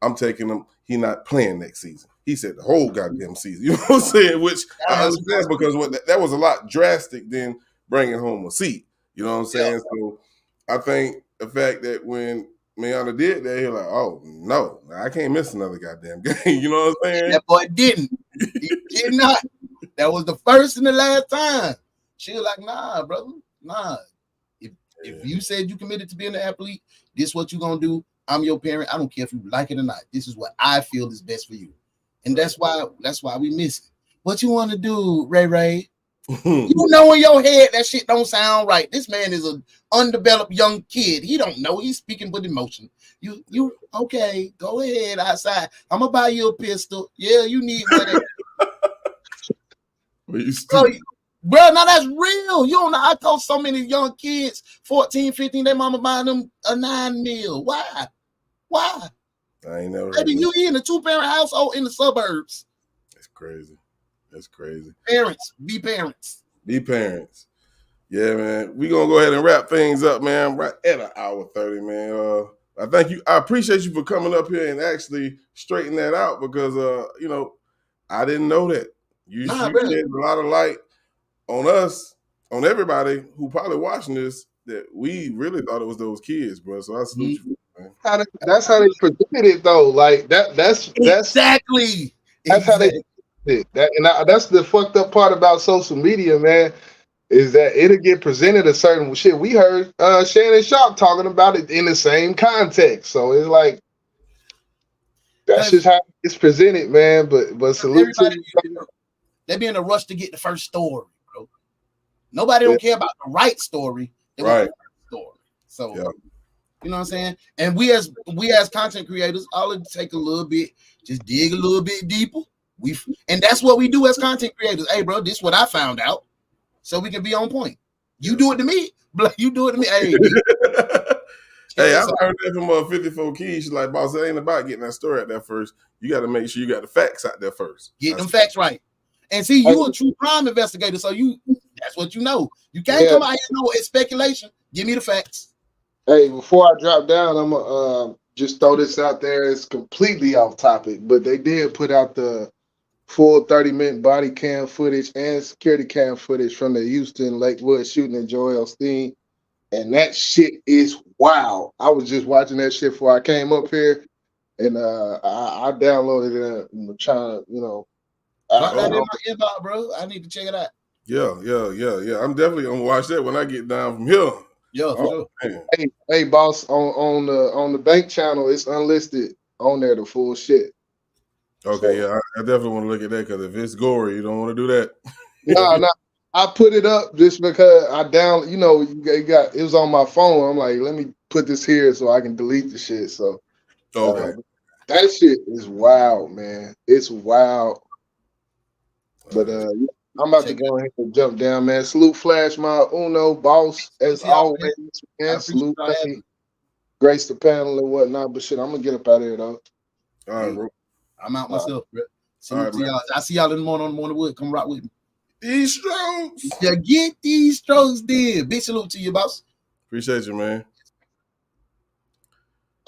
I'm taking him. He not playing next season. He said the whole goddamn season. You know what I'm saying? Which I understand because that was a lot drastic than bringing home a seat. You know what I'm saying? Yeah. So I think the fact that when Mayana did that, he was like, oh no, I can't miss another goddamn game. You know what I'm saying? That boy didn't. He did not. That was the first and the last time. She was like, nah, brother, nah. If you said you committed to being an athlete, this is what you're gonna do. I'm your parent. I don't care if you like it or not. This is what I feel is best for you. And that's why we miss it. What you want to do, Ray? You know in your head that shit don't sound right. This man is an undeveloped young kid. He don't know. He's speaking with emotion. You okay, go ahead outside. I'm gonna buy you a pistol. Yeah, you need one. Bro, Bro, now that's real. You don't know. I coach so many young kids, 14, 15, their mama buying them a 9 mil. Why? I ain't never. Maybe you in a 2-parent household in the suburbs. That's crazy. That's crazy. Parents, be parents. Be parents. Yeah, man. We gonna go ahead and wrap things up, man. Right at an hour 30, man. I thank you. I appreciate you for coming up here and actually straighten that out because you know, I didn't know that. You shed a lot of light on us, on everybody who probably watching this, that we really thought it was those kids, bro. So I salute you, man. That's how they presented it, though. Like that's exactly. That's how they did that, and that's the fucked up part about social media, man. Is that it'll get presented a certain shit. We heard Shannon Sharp talking about it in the same context, so it's like that's just how it's presented, man. But salute to you. They be in a rush to get the first story, bro. Nobody don't care about the right story. They want the first story. So you know what I'm saying? And we as content creators, all it take a little bit, just dig a little bit deeper. And that's what we do as content creators. Hey, bro, this is what I found out. So we can be on point. You do it to me. You do it to me. Hey, hey, I heard that from 54 Keys. She's like, boss, it ain't about getting that story out there first. You got to make sure you got the facts out there first. Get them facts right. And see, you a true crime investigator, so that's what you know. You can't come out here and know it's speculation. Give me the facts. Hey, before I drop down, I'm gonna just throw this out there. It's completely off topic, but they did put out the full 30-minute body cam footage and security cam footage from the Houston Lakewood shooting at Joel Osteen. And that shit is wild. I was just watching that shit before I came up here, and I downloaded it and trying to, you know. Drop that in my inbox, bro. I need to check it out. Yeah. I'm definitely gonna watch that when I get down from here. Yeah, for sure. Hey, boss, on the bank channel, it's unlisted on there, the full shit. Okay, I definitely want to look at that because if it's gory, you don't want to do that. No, I put it up just because it was on my phone. I'm like, let me put this here so I can delete the shit. So that shit is wild, man. It's wild. But I'm about to go ahead and jump down, man. Salute Flash, my Uno boss, as always, man. Salute me. Grace the panel and whatnot. But shit, I'm gonna get up out of here though. All right, bro. I'm out myself, bro. Salute to y'all. I see y'all in the morning on the Morning Wood. Come rock with me. These strokes. Yeah, get these strokes, then. Big salute to you, boss. Appreciate you, man.